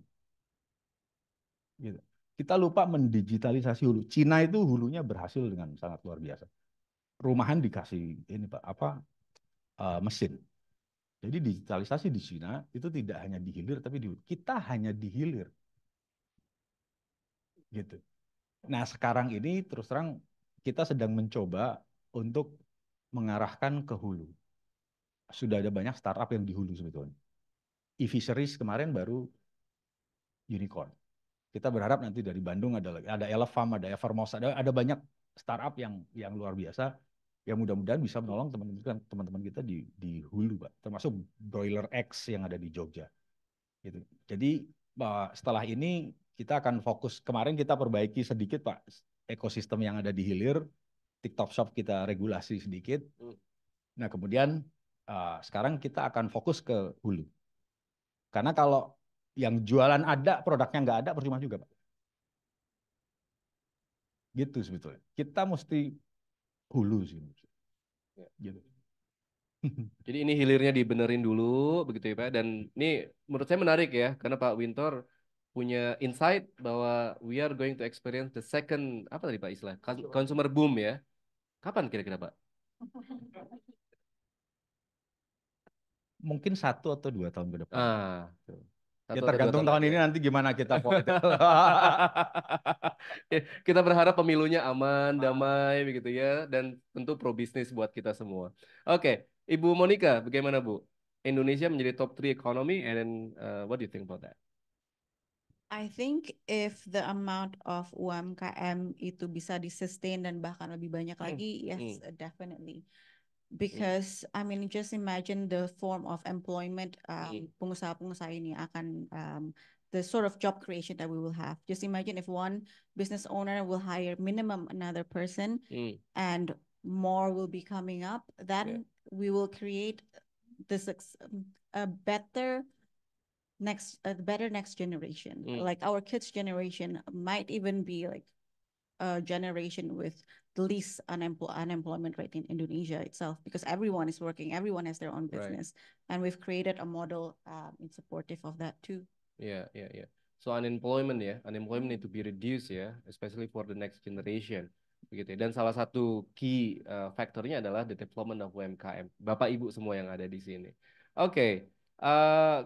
Gitu. Kita lupa mendigitalisasi hulu. Cina itu hulunya berhasil dengan sangat luar biasa. Rumahan dikasih ini Pak, mesin. Jadi digitalisasi di Cina itu tidak hanya di hilir tapi kita hanya di hilir. Gitu. Nah, sekarang ini terus terang kita sedang mencoba untuk mengarahkan ke hulu. Sudah ada banyak startup yang di hulu sebetulnya. E-Fisheries kemarin baru unicorn. Kita berharap nanti dari Bandung ada Elefarm, ada Evermost, ada banyak startup yang luar biasa yang mudah-mudahan bisa menolong teman-teman kita di hulu, Pak. Termasuk Broiler X yang ada di Jogja. Gitu. Jadi setelah ini kita akan fokus, kemarin kita perbaiki sedikit Pak ekosistem yang ada di hilir, TikTok Shop kita regulasi sedikit. Nah kemudian sekarang kita akan fokus ke hulu. Karena kalau yang jualan ada, produknya nggak ada, percuma juga Pak. Gitu sebetulnya. Kita mesti hulu sih. Gitu. Jadi ini hilirnya dibenerin dulu begitu ya Pak. Dan ini menurut saya menarik ya, karena Pak Wintor punya insight bahwa we are going to experience the second, apa tadi Pak istilah, consumer boom ya. Kapan kira-kira Pak? Mungkin 1 atau 2 tahun ke depan. Ya 1 atau 2 tergantung tahun ini lagi ya. nanti gimana kita Kita berharap pemilunya aman, damai begitu ya, dan tentu pro bisnis buat kita semua. Oke, Ibu Monica, bagaimana Bu? Indonesia menjadi top 3 economy, and what do you think about that? I think if the amount of UMKM itu bisa di-sustain dan bahkan lebih banyak lagi, yes, definitely. Because I mean, just imagine the form of employment pengusaha-pengusaha ini akan the sort of job creation that we will have. Just imagine if one business owner will hire minimum another person, and more will be coming up. Then we will create this a better next generation. Like our kids' generation might even be like a generation with the least unemployment rate in Indonesia itself, because everyone is working, everyone has their own business, and we've created a model in supportive of that too. Yeah. So unemployment need to be reduced ya, especially for the next generation, begitu ya. Dan salah satu key faktornya adalah the development of UMKM. Bapak Ibu semua yang ada di sini. Oke,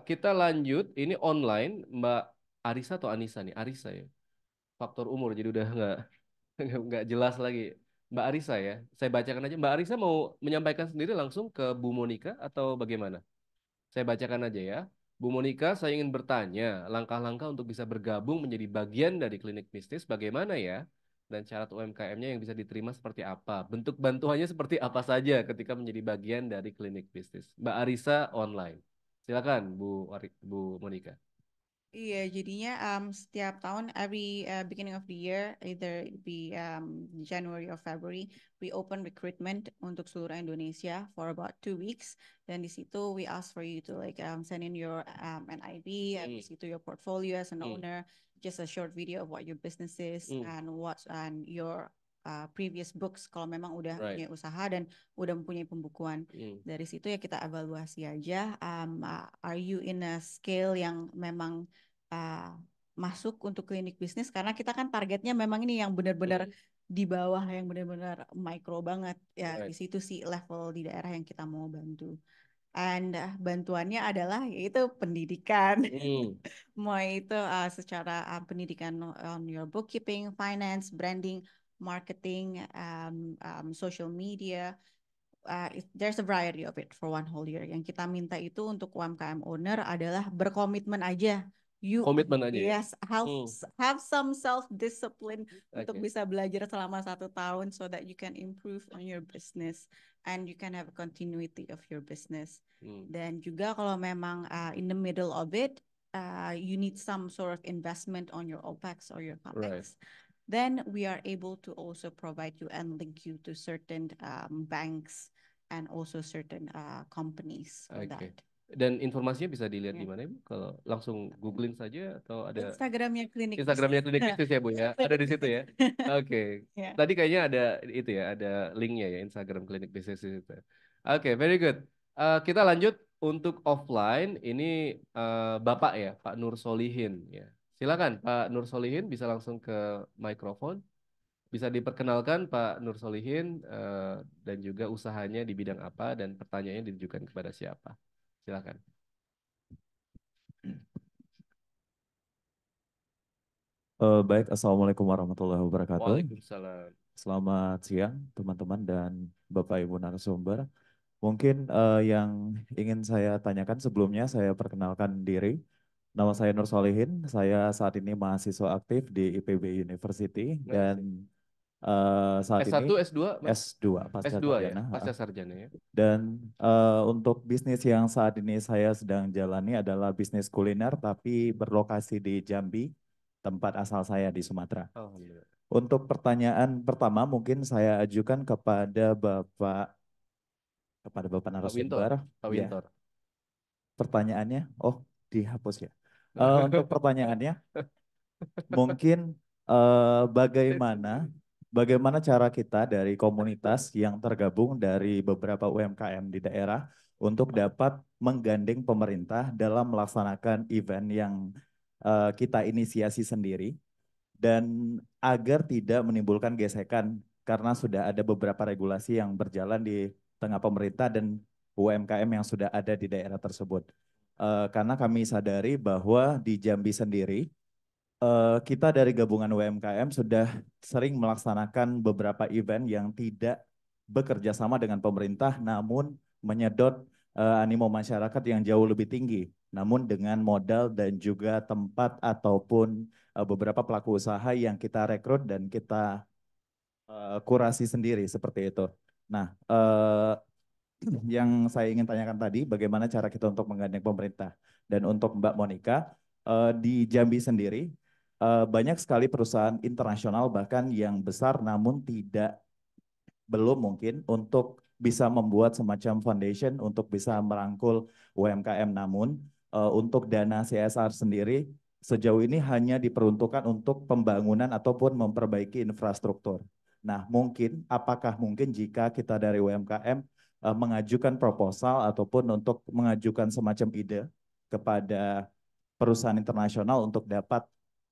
kita lanjut. Ini online, Mbak Arisa atau Anissa nih? Arisa ya. Faktor umur jadi udah nggak jelas lagi. Mbak Arisa ya, saya bacakan aja. Mbak Arisa mau menyampaikan sendiri langsung ke Bu Monica atau bagaimana? Saya bacakan aja ya. Bu Monica, saya ingin bertanya, langkah-langkah untuk bisa bergabung menjadi bagian dari klinik bisnis bagaimana ya? Dan syarat UMKM-nya yang bisa diterima seperti apa? Bentuk bantuannya seperti apa saja ketika menjadi bagian dari klinik bisnis? Mbak Arisa online. Silakan Bu Monica. Iya, jadinya setiap tahun, every beginning of the year, either it be January or February, we open recruitment untuk seluruh Indonesia for about 2 weeks. Dan di situ we ask for you to like send in your NIB, di situ your portfolio as an owner, just a short video of what your business is and your previous books kalau memang udah punya usaha dan udah mempunyai pembukuan. Dari situ ya kita evaluasi aja, are you in a scale yang memang masuk untuk klinik bisnis, karena kita kan targetnya memang ini yang benar-benar di bawah, yang benar-benar micro banget ya. Di situ sih level di daerah yang kita mau bantu. And bantuannya adalah yaitu pendidikan. Mau itu secara pendidikan on your bookkeeping, finance, branding, marketing, social media. There's a variety of it for one whole year. Yang kita minta itu untuk UMKM owner adalah berkomitmen aja. Komitmen aja. Yes, have some self-discipline untuk bisa belajar selama 1 tahun so that you can improve on your business and you can have a continuity of your business. Dan juga kalau memang in the middle of it, you need some sort of investment on your OPEX or your CAPEX. Then we are able to also provide you and link you to certain banks and also certain companies for that. Dan informasinya bisa dilihat di mana Ibu? Kalau langsung googling saja atau ada Instagramnya klinik Instagramnya bisnis. klinik bisnis ya Bu ya? Ada di situ ya? Oke. Ya. Tadi kayaknya ada itu ya, ada linknya ya Instagram klinik bisnis itu. Oke, very good. Kita lanjut untuk offline. Ini Bapak ya, Pak Nur Solihin ya. Silakan Pak Nur Solihin bisa langsung ke mikrofon. Bisa diperkenalkan Pak Nur Solihin dan juga usahanya di bidang apa dan pertanyaannya ditujukan kepada siapa. Silakan. Baik, Assalamualaikum warahmatullahi wabarakatuh. Waalaikumsalam. Selamat siang, teman-teman dan Bapak Ibu narasumber. Mungkin yang ingin saya tanyakan sebelumnya, saya perkenalkan diri. Nama saya Nur Solihin, saya saat ini mahasiswa aktif di IPB University dan saat S1, ini S2, Mas? S2 pasca S2 ya, sarjana. pasca sarjana ya. Dan untuk bisnis yang saat ini saya sedang jalani adalah bisnis kuliner tapi berlokasi di Jambi, tempat asal saya di Sumatera. Alhamdulillah. Untuk pertanyaan pertama mungkin saya ajukan kepada Bapak Wintor. narasumber. Pak Ya, Wintor. pertanyaannya, oh dihapus ya. Untuk pertanyaannya, mungkin bagaimana cara kita dari komunitas yang tergabung dari beberapa UMKM di daerah untuk dapat menggandeng pemerintah dalam melaksanakan event yang kita inisiasi sendiri dan agar tidak menimbulkan gesekan karena sudah ada beberapa regulasi yang berjalan di tengah pemerintah dan UMKM yang sudah ada di daerah tersebut. Karena kami sadari bahwa di Jambi sendiri kita dari gabungan UMKM sudah sering melaksanakan beberapa event yang tidak bekerja sama dengan pemerintah namun menyedot animo masyarakat yang jauh lebih tinggi. Namun dengan modal dan juga tempat ataupun beberapa pelaku usaha yang kita rekrut dan kita kurasi sendiri seperti itu. Nah, yang saya ingin tanyakan tadi, bagaimana cara kita untuk menggandeng pemerintah. Dan untuk Mbak Monica, di Jambi sendiri, banyak sekali perusahaan internasional bahkan yang besar namun belum mungkin untuk bisa membuat semacam foundation untuk bisa merangkul UMKM. Namun untuk dana CSR sendiri sejauh ini hanya diperuntukkan untuk pembangunan ataupun memperbaiki infrastruktur. Nah, apakah mungkin jika kita dari UMKM mengajukan proposal ataupun untuk mengajukan semacam ide kepada perusahaan internasional untuk dapat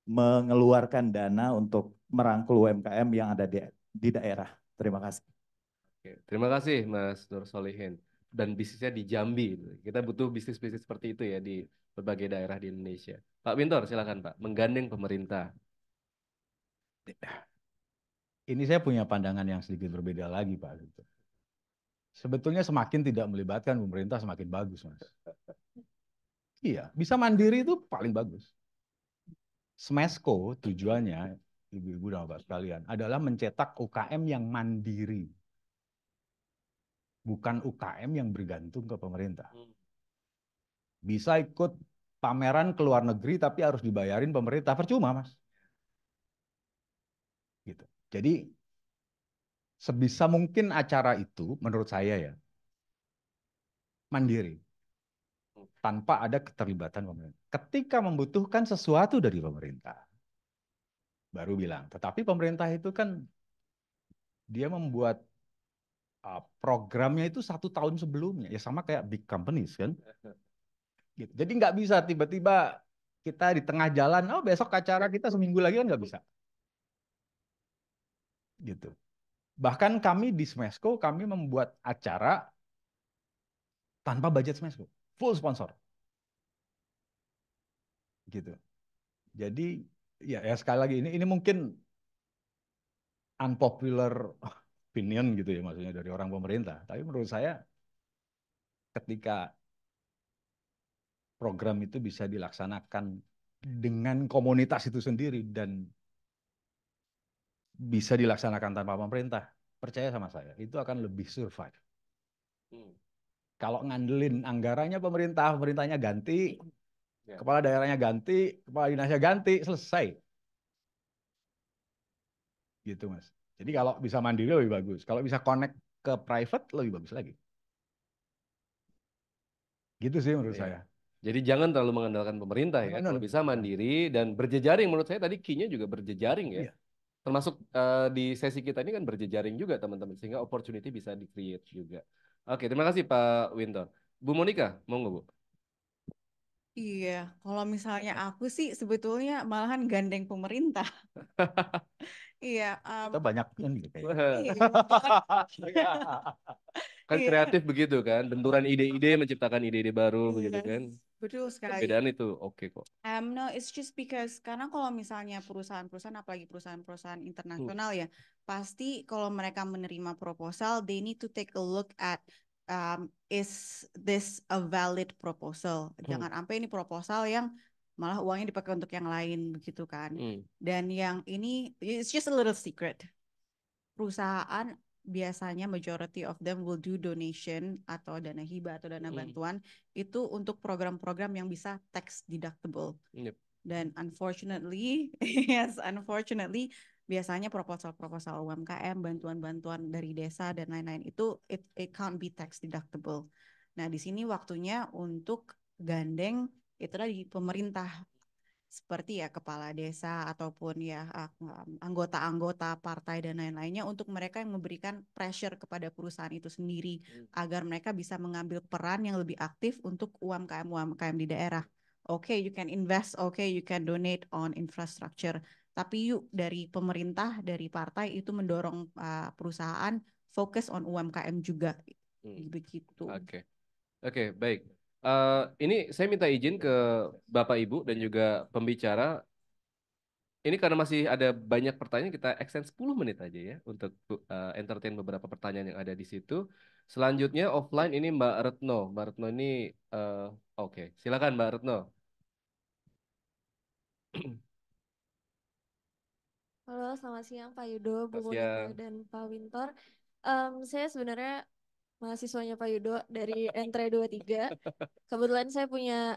mengeluarkan dana untuk merangkul UMKM yang ada di daerah. Terima kasih. Oke, terima kasih Mas Nur Solihin. Dan bisnisnya di Jambi. Kita butuh bisnis-bisnis seperti itu ya di berbagai daerah di Indonesia. Pak Wintor, silakan Pak. Menggandeng pemerintah. Ini saya punya pandangan yang sedikit berbeda lagi Pak. Sebetulnya semakin tidak melibatkan pemerintah semakin bagus Mas. Iya, bisa mandiri itu paling bagus. Smesco tujuannya, ibu-ibu dan bapak sekalian, adalah mencetak UKM yang mandiri. Bukan UKM yang bergantung ke pemerintah. Bisa ikut pameran ke luar negeri tapi harus dibayarin pemerintah, percuma Mas. Gitu. Jadi sebisa mungkin acara itu menurut saya ya mandiri. Tanpa ada keterlibatan pemerintah. Ketika membutuhkan sesuatu dari pemerintah, baru bilang. Tetapi pemerintah itu kan dia membuat programnya itu 1 tahun sebelumnya. Ya sama kayak big companies kan. Gitu. Jadi nggak bisa tiba-tiba kita di tengah jalan, oh besok acara kita seminggu lagi kan nggak bisa. Gitu. Bahkan kami di Smesco, kami membuat acara tanpa budget Smesco. Full sponsor. Gitu. Jadi ya sekali lagi ini mungkin unpopular opinion gitu ya maksudnya dari orang pemerintah. Tapi menurut saya ketika program itu bisa dilaksanakan dengan komunitas itu sendiri dan bisa dilaksanakan tanpa pemerintah, percaya sama saya, itu akan lebih survive. Kalau ngandelin anggarannya pemerintahnya ganti, kepala daerahnya ganti, kepala dinasnya ganti, selesai. Gitu Mas. Jadi kalau bisa mandiri lebih bagus. Kalau bisa connect ke private lebih bagus lagi. Gitu sih menurut Iya. saya. Jadi jangan terlalu mengandalkan pemerintah ya. No, Kalau no. bisa mandiri dan berjejaring. Menurut saya tadi key-nya juga berjejaring ya. Iya. Termasuk di sesi kita ini kan berjejaring juga teman-teman. Sehingga opportunity bisa di-create juga. Oke, terima kasih Pak Winter. Bu Monica, mau nggak Bu? Iya, kalau misalnya aku sih sebetulnya malahan gandeng pemerintah. Iya, Kita banyak ini kayak. iya. Kan Iya. kreatif begitu kan. Benturan ide-ide menciptakan ide-ide baru begitu Yes, kan. betul sekali. Perbedaan itu oke kok. No, it's just because karena kalau misalnya perusahaan-perusahaan, apalagi perusahaan-perusahaan internasional ya, pasti kalau mereka menerima proposal, they need to take a look at is this a valid proposal? Jangan sampai ini proposal yang malah uangnya dipakai untuk yang lain begitu kan. Dan yang ini, it's just a little secret. Perusahaan biasanya majority of them will do donation atau dana hibah atau dana bantuan itu untuk program-program yang bisa tax deductible. Yep. Dan unfortunately, yes, unfortunately biasanya proposal-proposal UMKM, bantuan-bantuan dari desa dan lain-lain itu it can't be tax deductible. Nah, di sini waktunya untuk gandeng itu di pemerintah seperti ya kepala desa ataupun ya anggota-anggota partai dan lain-lainnya untuk mereka yang memberikan pressure kepada perusahaan itu sendiri agar mereka bisa mengambil peran yang lebih aktif untuk UMKM di daerah. Okay, you can invest, okay, you can donate on infrastructure. Tapi yuk dari pemerintah, dari partai itu mendorong perusahaan fokus on UMKM juga. Begitu. Oke. Oke, baik. Ini saya minta izin ke Bapak Ibu dan juga pembicara. Ini karena masih ada banyak pertanyaan, kita extend 10 menit aja ya untuk entertain beberapa pertanyaan yang ada di situ. Selanjutnya offline ini Mbak Retno. Mbak Retno ini oke. Silakan Mbak Retno. Halo, selamat siang Pak Yudo, Bu Selamat Monica, siang. dan Pak Wintor. Saya sebenarnya mahasiswanya Pak Yudo dari Entre 23. Kebetulan saya punya,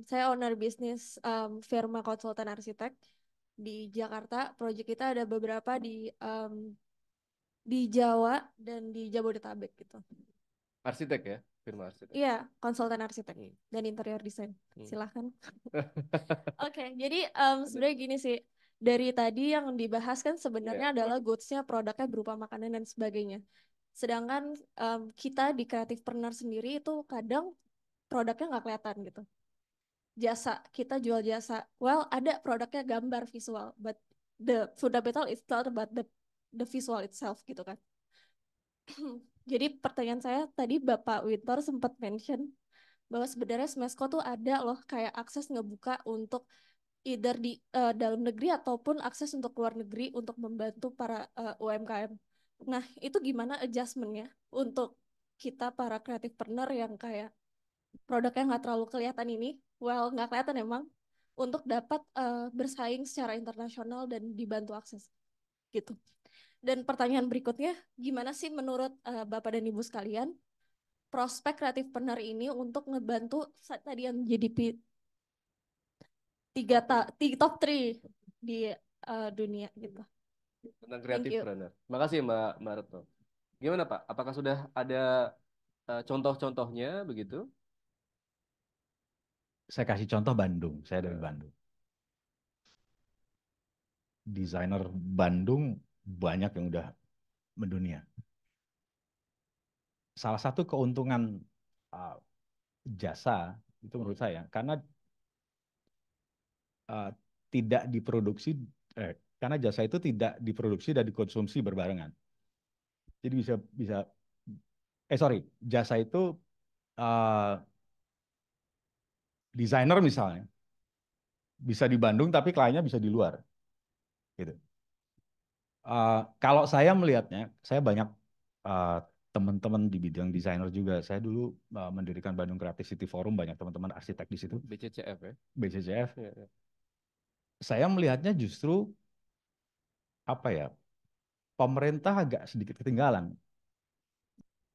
saya owner bisnis firma konsultan arsitek di Jakarta. Proyek kita ada beberapa di Jawa dan di Jabodetabek gitu. Arsitek ya, firma arsitek. Iya, konsultan arsitek dan interior design. Silahkan. Oke, jadi sebenarnya gini sih. Dari tadi yang dibahas kan sebenarnya adalah goods-nya, produknya berupa makanan dan sebagainya. Sedangkan kita di creativepreneur sendiri itu kadang produknya nggak kelihatan gitu. Jasa, kita jual jasa. Well, ada produknya gambar visual, but the fundamental is not about the visual itself gitu kan. Jadi pertanyaan saya tadi Bapak Winter sempat mention bahwa sebenarnya Smesco tuh ada loh kayak akses ngebuka untuk either di dalam negeri ataupun akses untuk luar negeri untuk membantu para UMKM. Nah, itu gimana adjustment-nya untuk kita para kreatifpreneur yang kayak produknya nggak terlalu kelihatan ini, well nggak kelihatan emang, untuk dapat bersaing secara internasional dan dibantu akses gitu. Dan pertanyaan berikutnya, gimana sih menurut Bapak dan Ibu sekalian prospek kreatifpreneur ini untuk ngebantu tadi yang GDP top 3 di dunia gitu. Tentang kreatifpreneur. Terima kasih Mbak Retno. Gimana Pak? Apakah sudah ada contoh-contohnya begitu? Saya kasih contoh Bandung, saya dari Bandung. Desainer Bandung banyak yang udah mendunia. Salah satu keuntungan jasa itu menurut saya karena tidak diproduksi karena jasa itu tidak diproduksi dan dikonsumsi berbarengan. Jadi jasa itu desainer misalnya bisa di Bandung tapi kliennya bisa di luar. Gitu. Kalau saya melihatnya, saya banyak teman-teman di bidang desainer juga. Saya dulu mendirikan Bandung Creativity Forum, banyak teman-teman arsitek di situ. BCCF ya? BCCF. Ya, ya. Saya melihatnya justru pemerintah agak sedikit ketinggalan.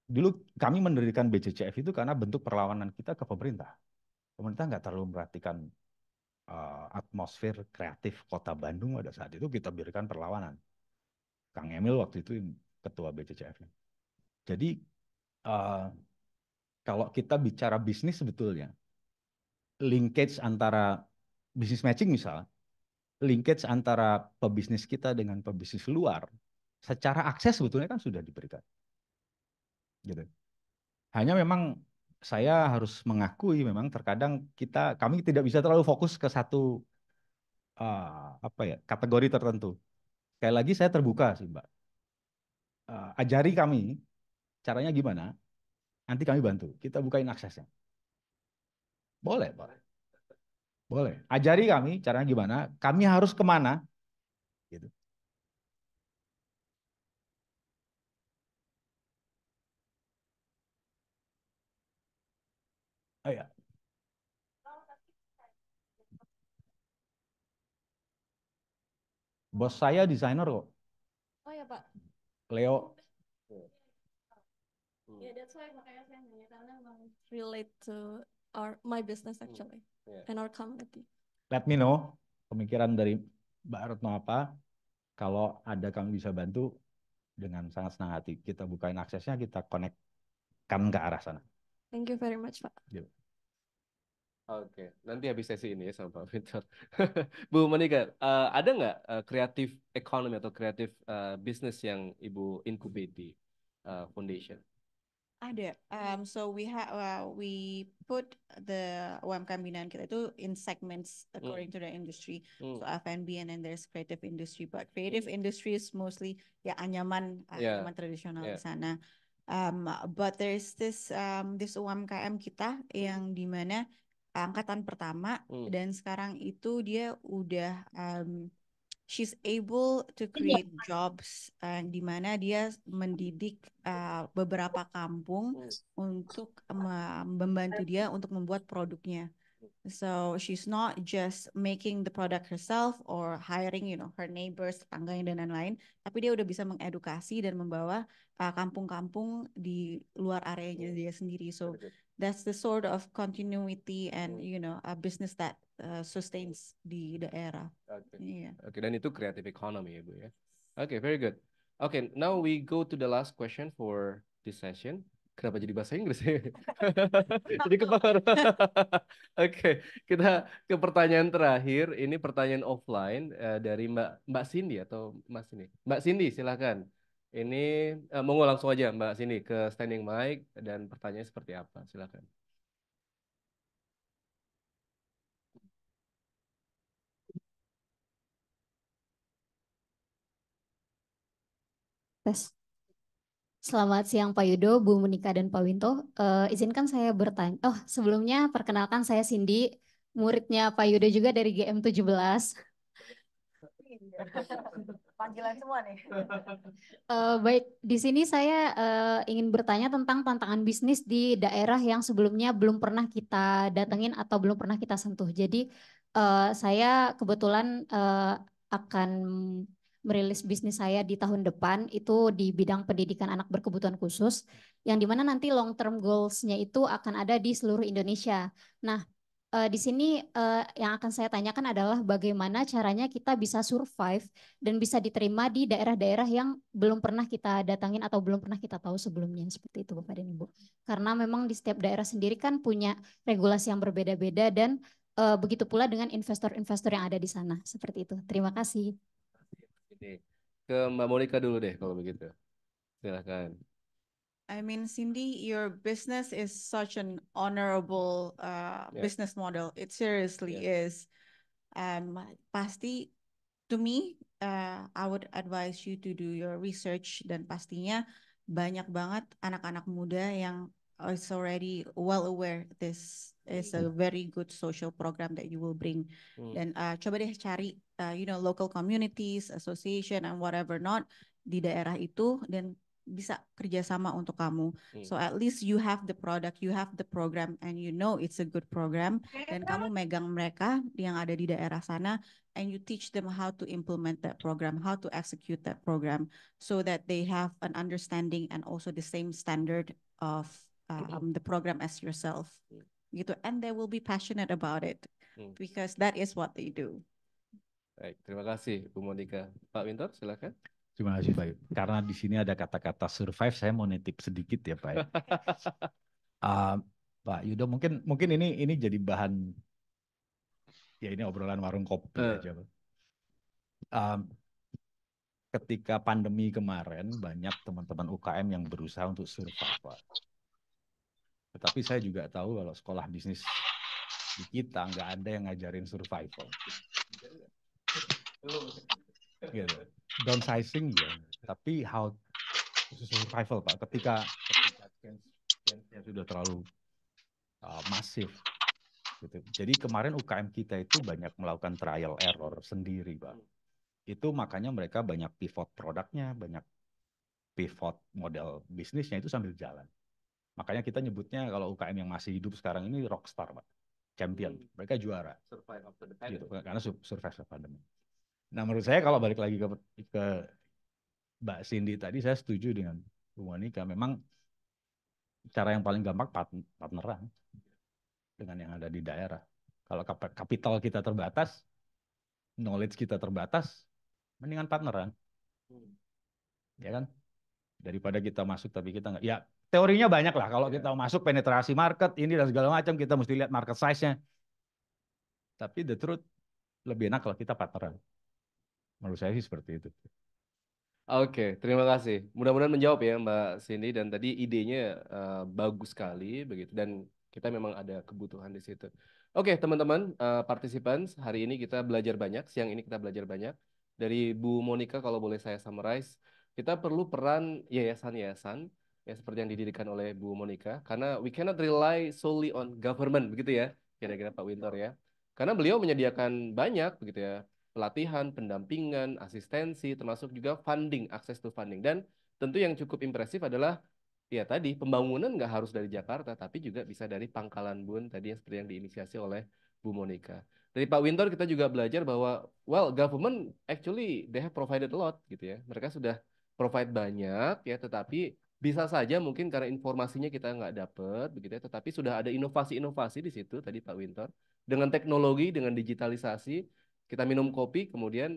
Dulu kami mendirikan BCCF itu karena bentuk perlawanan kita ke pemerintah. Pemerintah nggak terlalu memperhatikan atmosfer kreatif kota Bandung pada saat itu, kita berikan perlawanan. Kang Emil waktu itu ketua BCCF. Jadi kalau kita bicara bisnis sebetulnya, linkage antara bisnis matching misalnya, linkage antara pebisnis kita dengan pebisnis luar, secara akses sebetulnya kan sudah diberikan. Gitu. Hanya memang saya harus mengakui memang terkadang kami tidak bisa terlalu fokus ke satu kategori tertentu. Sekali lagi saya terbuka sih Mbak. Ajari kami caranya gimana, nanti kami bantu. Kita bukain aksesnya. Boleh, boleh. Boleh. Ajari kami caranya gimana, kami harus kemana. Gitu. Oh ya. Bos saya desainer kok. Oh ya Pak. Leo. Ya, that's why makanya saya nanya karena emang relate to my business actually and our community. Let me know pemikiran dari Mbak Retno apa. Kalau ada kami bisa bantu dengan sangat senang hati. Kita bukain aksesnya, kita connect-kan ke arah sana. Thank you very much Pak. Gitu. Oke, nanti habis sesi ini ya sama Pak Winter. Bu Monica, ada nggak kreatif economy atau kreatif bisnis yang Ibu incubate di foundation? Ada. So we put the UMKM binaan kita itu in segments according to the industry. So F&B and then there's creative industry, but creative industry is mostly ya anyaman tradisional di sana. But there's this UMKM kita yang dimana angkatan pertama dan sekarang itu dia udah she's able to create jobs di mana dia mendidik beberapa kampung untuk membantu dia untuk membuat produknya. So she's not just making the product herself or hiring, her neighbors, tetangganya dan lain-lain, tapi dia udah bisa mengedukasi dan membawa kampung-kampung di luar areanya dia sendiri. So that's the sort of continuity and a business that sustains di daerah. Okay. Okay, dan itu creative economy ya Bu ya. Okay, very good. Okay, now we go to the last question for this session. Kenapa jadi bahasa Inggris ya? Jadi kepengaruh. Oke, kita ke pertanyaan terakhir. Ini pertanyaan offline dari Mbak Cindy atau Mas ini. Mbak Cindy, silakan. Ini monggo langsung aja Mbak Cindy ke standing mic dan pertanyaannya seperti apa? Silakan. Tes. Selamat siang Pak Yudo, Bu Monica dan Pak Winto. Izinkan saya bertanya. Oh, sebelumnya perkenalkan saya Cindy, muridnya Pak Yudo juga dari GM17. Panggilan semua nih. Baik, di sini saya ingin bertanya tentang tantangan bisnis di daerah yang sebelumnya belum pernah kita datengin atau belum pernah kita sentuh. Jadi saya kebetulan akan merilis bisnis saya di tahun depan itu di bidang pendidikan anak berkebutuhan khusus, yang dimana nanti long term goals-nya itu akan ada di seluruh Indonesia. Nah, di sini yang akan saya tanyakan adalah bagaimana caranya kita bisa survive dan bisa diterima di daerah-daerah yang belum pernah kita datangin atau belum pernah kita tahu sebelumnya, seperti itu Bapak dan Ibu. Karena memang di setiap daerah sendiri kan punya regulasi yang berbeda-beda dan begitu pula dengan investor-investor yang ada di sana, seperti itu. Terima kasih. Ke Mbak Monica dulu deh kalau begitu. Silakan. I mean, Cindy, your business is such an honorable business model. It seriously is. Pasti, to me, I would advise you to do your research dan pastinya banyak banget anak-anak muda yang is already well aware this is a very good social program that you will bring. Dan coba deh cari, local communities, association, and whatever not di daerah itu dan bisa kerjasama untuk kamu. So at least you have the product, you have the program, and you know it's a good program. Dan kamu megang mereka yang ada di daerah sana, and you teach them how to implement that program, how to execute that program, so that they have an understanding and also the same standard of the program as yourself. Gitu, and they will be passionate about it because that is what they do. Baik, terima kasih Bu Monica. Pak Winter, silakan. Terima kasih Pak. Karena di sini ada kata-kata survive, saya mau nitip sedikit ya Pak. Pak Yudo, mungkin ini jadi bahan, ya ini obrolan warung kopi aja, Pak. Ketika pandemi kemarin banyak teman-teman UKM yang berusaha untuk survive, Pak. Tetapi saya juga tahu kalau sekolah bisnis di kita nggak ada yang ngajarin survival. Gitu. Downsizing ya, tapi how survival, Pak. Ketika change-nya sudah terlalu masif. Gitu. Jadi kemarin UKM kita itu banyak melakukan trial error sendiri, Pak. Itu makanya mereka banyak pivot produknya, banyak pivot model bisnisnya itu sambil jalan. Makanya kita nyebutnya kalau UKM yang masih hidup sekarang ini rockstar, Pak. Champion. Mereka juara. Survive after the pandemic. Gitu, karena survive after pandemic. Nah, menurut saya kalau balik lagi ke Mbak Cindy tadi, saya setuju dengan Bu Monica. Memang cara yang paling gampang partneran dengan yang ada di daerah. Kalau kapital kita terbatas, knowledge kita terbatas, mendingan partneran. Ya kan? Daripada kita masuk tapi kita nggak. Ya, teorinya banyak lah. Kalau kita masuk penetrasi market, ini dan segala macam, kita mesti lihat market size-nya. Tapi the truth, lebih enak kalau kita partneran. Menurut saya sih seperti itu. Oke, terima kasih. Mudah-mudahan menjawab ya Mbak Cindy, dan tadi idenya bagus sekali begitu, dan kita memang ada kebutuhan di situ. Oke, teman-teman, participants, hari ini kita belajar banyak, siang ini kita belajar banyak. Dari Bu Monica, kalau boleh saya summarize, kita perlu peran yayasan-yayasan ya seperti yang didirikan oleh Bu Monica, karena we cannot rely solely on government begitu ya, kira-kira Pak Winter ya. Karena beliau menyediakan banyak begitu ya, pelatihan, pendampingan, asistensi, termasuk juga funding, akses to funding. Dan tentu yang cukup impresif adalah ya tadi pembangunan nggak harus dari Jakarta, tapi juga bisa dari Pangkalan Bun tadi yang seperti yang diinisiasi oleh Bu Monica. Dari Pak Winter kita juga belajar bahwa well, government actually they have provided a lot gitu ya. Mereka sudah provide banyak ya, tetapi bisa saja mungkin karena informasinya kita nggak dapet begitu ya, tetapi sudah ada inovasi-inovasi di situ tadi Pak Winter, dengan teknologi, dengan digitalisasi. Kita minum kopi, kemudian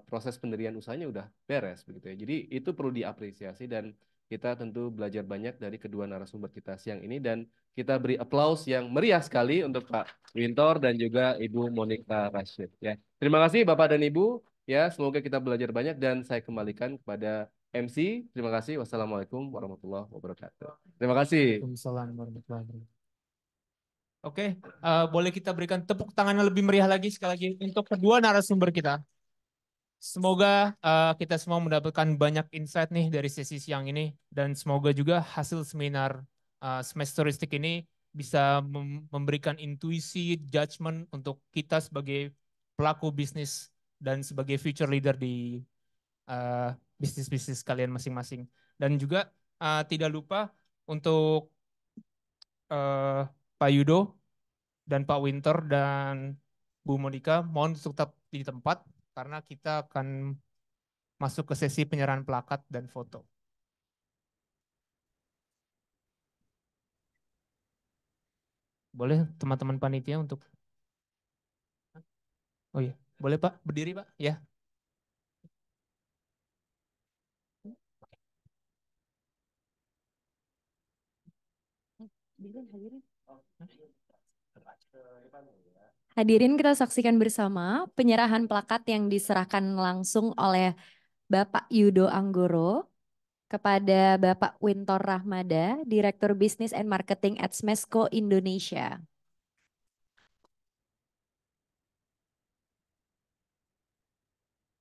proses pendirian usahanya udah beres begitu ya. Jadi itu perlu diapresiasi, dan kita tentu belajar banyak dari kedua narasumber kita siang ini, dan kita beri aplaus yang meriah sekali untuk Pak Wintor dan juga Ibu Monica Rashid ya. Terima kasih Bapak dan Ibu ya, semoga kita belajar banyak, dan saya kembalikan kepada MC. Terima kasih. Wassalamualaikum warahmatullahi wabarakatuh. Terima kasih. Waalaikumsalam warahmatullahi wabarakatuh. Oke, boleh kita berikan tepuk tangan yang lebih meriah lagi sekali lagi untuk kedua narasumber kita. Semoga kita semua mendapatkan banyak insight nih dari sesi siang ini, dan semoga juga hasil seminar semesteristik ini bisa memberikan intuisi, judgment untuk kita sebagai pelaku bisnis dan sebagai future leader di bisnis-bisnis kalian masing-masing. Dan juga tidak lupa untuk Pak Yudo dan Pak Winter dan Bu Monica, mohon untuk tetap di tempat karena kita akan masuk ke sesi penyerahan plakat dan foto. Boleh teman-teman panitia untuk... Oh iya, boleh Pak, berdiri Pak, ya. Hadirin, kita saksikan bersama penyerahan plakat yang diserahkan langsung oleh Bapak Yudo Anggoro kepada Bapak Wintor Rahmada, Direktur Business and Marketing at Smesco Indonesia.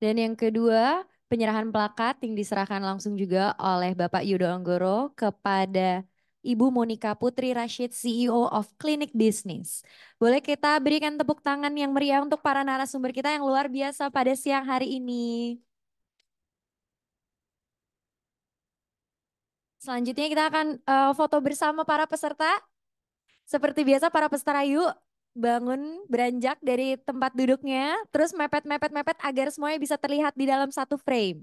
Dan yang kedua, penyerahan plakat yang diserahkan langsung juga oleh Bapak Yudo Anggoro kepada Ibu Monica Putri Rashid, CEO of Clinic Business. Boleh kita berikan tepuk tangan yang meriah untuk para narasumber kita yang luar biasa pada siang hari ini. Selanjutnya kita akan foto bersama para peserta. Seperti biasa para peserta yuk bangun beranjak dari tempat duduknya, terus mepet-mepet-mepet agar semuanya bisa terlihat di dalam satu frame.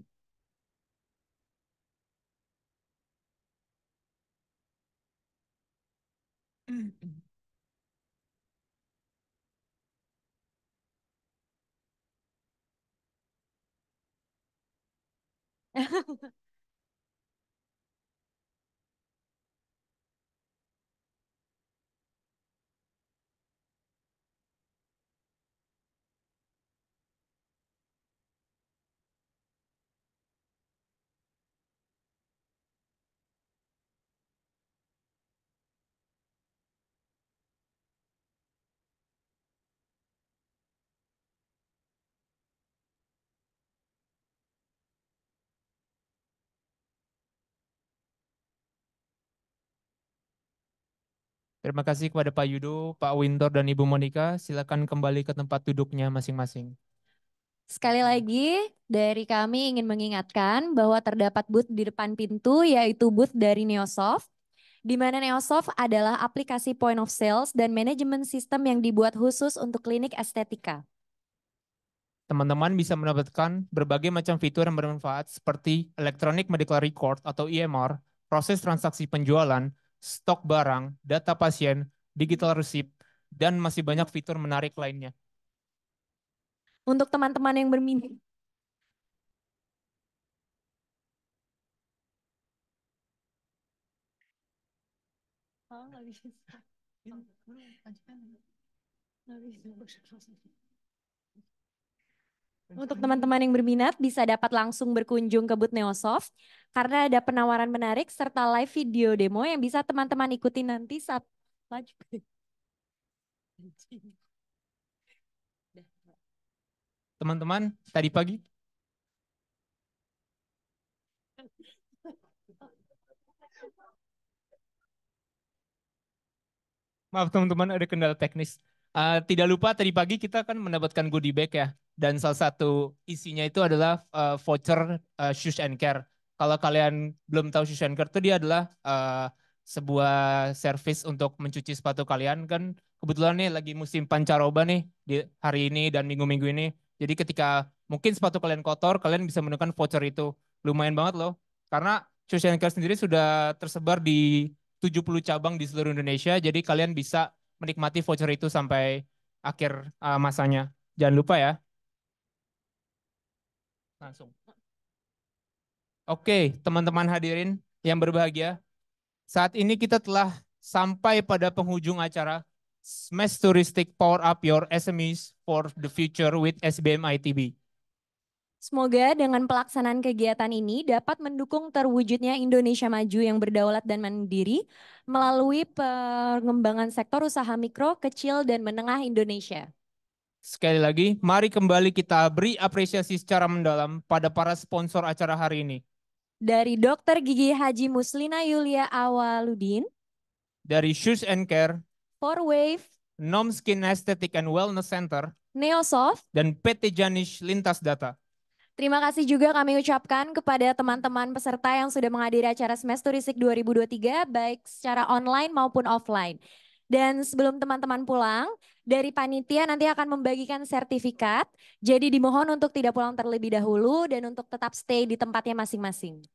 Terima kasih kepada Pak Yudo, Pak Wintor, dan Ibu Monica. Silakan kembali ke tempat duduknya masing-masing. Sekali lagi, dari kami ingin mengingatkan bahwa terdapat booth di depan pintu, yaitu booth dari Neosoft, di mana Neosoft adalah aplikasi point of sales dan manajemen sistem yang dibuat khusus untuk klinik estetika. Teman-teman bisa mendapatkan berbagai macam fitur yang bermanfaat seperti Electronic Medical Record atau EMR, proses transaksi penjualan, stok barang, data pasien, digital receipt, dan masih banyak fitur menarik lainnya. Untuk teman-teman yang berminat, untuk teman-teman yang berminat bisa dapat langsung berkunjung ke booth Neosoft karena ada penawaran menarik serta live video demo yang bisa teman-teman ikuti nanti saat maju. Teman-teman, tadi pagi maaf teman-teman, ada kendala teknis. Tidak lupa tadi pagi kita kan mendapatkan goodie bag ya. Dan salah satu isinya itu adalah voucher Shoes and Care. Kalau kalian belum tahu Shoes and Care itu dia adalah sebuah service untuk mencuci sepatu kalian. Kan kebetulan nih lagi musim pancaroba nih di hari ini dan minggu-minggu ini. Jadi ketika mungkin sepatu kalian kotor, kalian bisa menggunakan voucher itu. Lumayan banget loh. Karena Shoes and Care sendiri sudah tersebar di 70 cabang di seluruh Indonesia, jadi kalian bisa menikmati voucher itu sampai akhir masanya. Jangan lupa ya. Langsung. Oke, teman-teman hadirin yang berbahagia, saat ini kita telah sampai pada penghujung acara Smash Touristic Power Up Your SMEs for the Future with SBM ITB. Semoga dengan pelaksanaan kegiatan ini dapat mendukung terwujudnya Indonesia maju yang berdaulat dan mandiri melalui pengembangan sektor usaha mikro, kecil, dan menengah Indonesia. Sekali lagi, mari kembali kita beri apresiasi secara mendalam pada para sponsor acara hari ini. Dari Dr. Gigi Haji Muslina Yulia Awaludin, Dari Shoes and Care, 4Wave, Nom Skin Aesthetic and Wellness Center, Neosoft, dan PT Janish Lintas Data. Terima kasih juga kami ucapkan kepada teman-teman peserta yang sudah menghadiri acara Smash Touristic 2023, baik secara online maupun offline. Dan sebelum teman-teman pulang, dari panitia nanti akan membagikan sertifikat, jadi dimohon untuk tidak pulang terlebih dahulu dan untuk tetap stay di tempatnya masing-masing.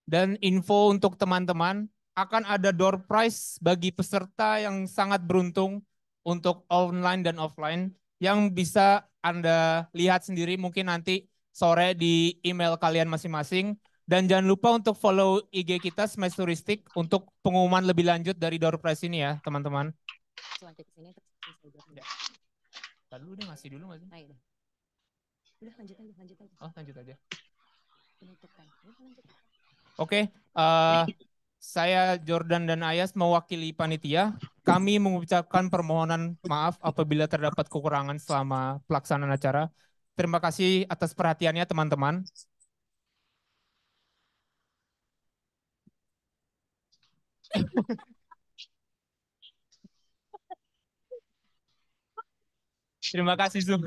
Dan info untuk teman-teman, akan ada door prize bagi peserta yang sangat beruntung untuk online dan offline, yang bisa Anda lihat sendiri mungkin nanti sore di email kalian masing-masing. Dan jangan lupa untuk follow IG kita Smash Touristic untuk pengumuman lebih lanjut dari door prize ini ya teman-teman. Tadi dulu dia ngasih dulu nggak sih? Udah lanjut aja. Oh lanjut aja. Oke, saya Jordan dan Ayas mewakili panitia. Kami mengucapkan permohonan maaf apabila terdapat kekurangan selama pelaksanaan acara. Terima kasih atas perhatiannya teman-teman. Terima kasih Zoom.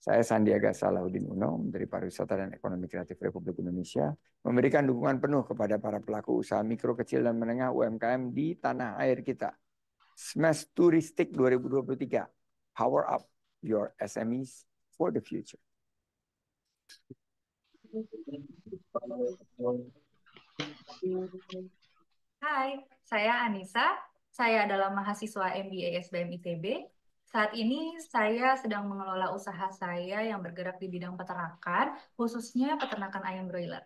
Saya Sandiaga Salahuddin Uno, Menteri Pariwisata dan Ekonomi Kreatif Republik Indonesia, memberikan dukungan penuh kepada para pelaku usaha mikro, kecil, dan menengah UMKM di tanah air kita. Smash Touristic 2023, Power Up Your SMEs for the Future. Hai, saya Anissa. Saya adalah mahasiswa MBA SBM ITB. Saat ini saya sedang mengelola usaha saya yang bergerak di bidang peternakan, khususnya peternakan ayam broiler.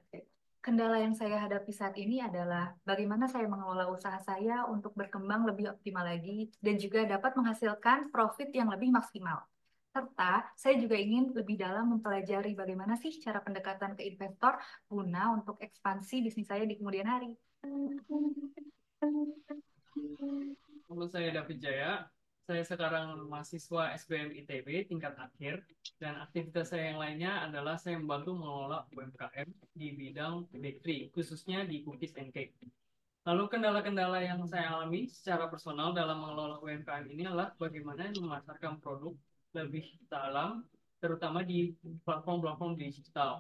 Kendala yang saya hadapi saat ini adalah bagaimana saya mengelola usaha saya untuk berkembang lebih optimal lagi dan juga dapat menghasilkan profit yang lebih maksimal. Serta saya juga ingin lebih dalam mempelajari bagaimana sih cara pendekatan ke investor guna untuk ekspansi bisnis saya di kemudian hari. Nama saya David Jaya. Saya sekarang mahasiswa SBM ITB tingkat akhir dan aktivitas saya yang lainnya adalah saya membantu mengelola UMKM di bidang bakery, khususnya di cookies and cake. Lalu kendala-kendala yang saya alami secara personal dalam mengelola UMKM ini adalah bagaimana memasarkan produk lebih dalam, terutama di platform-platform digital.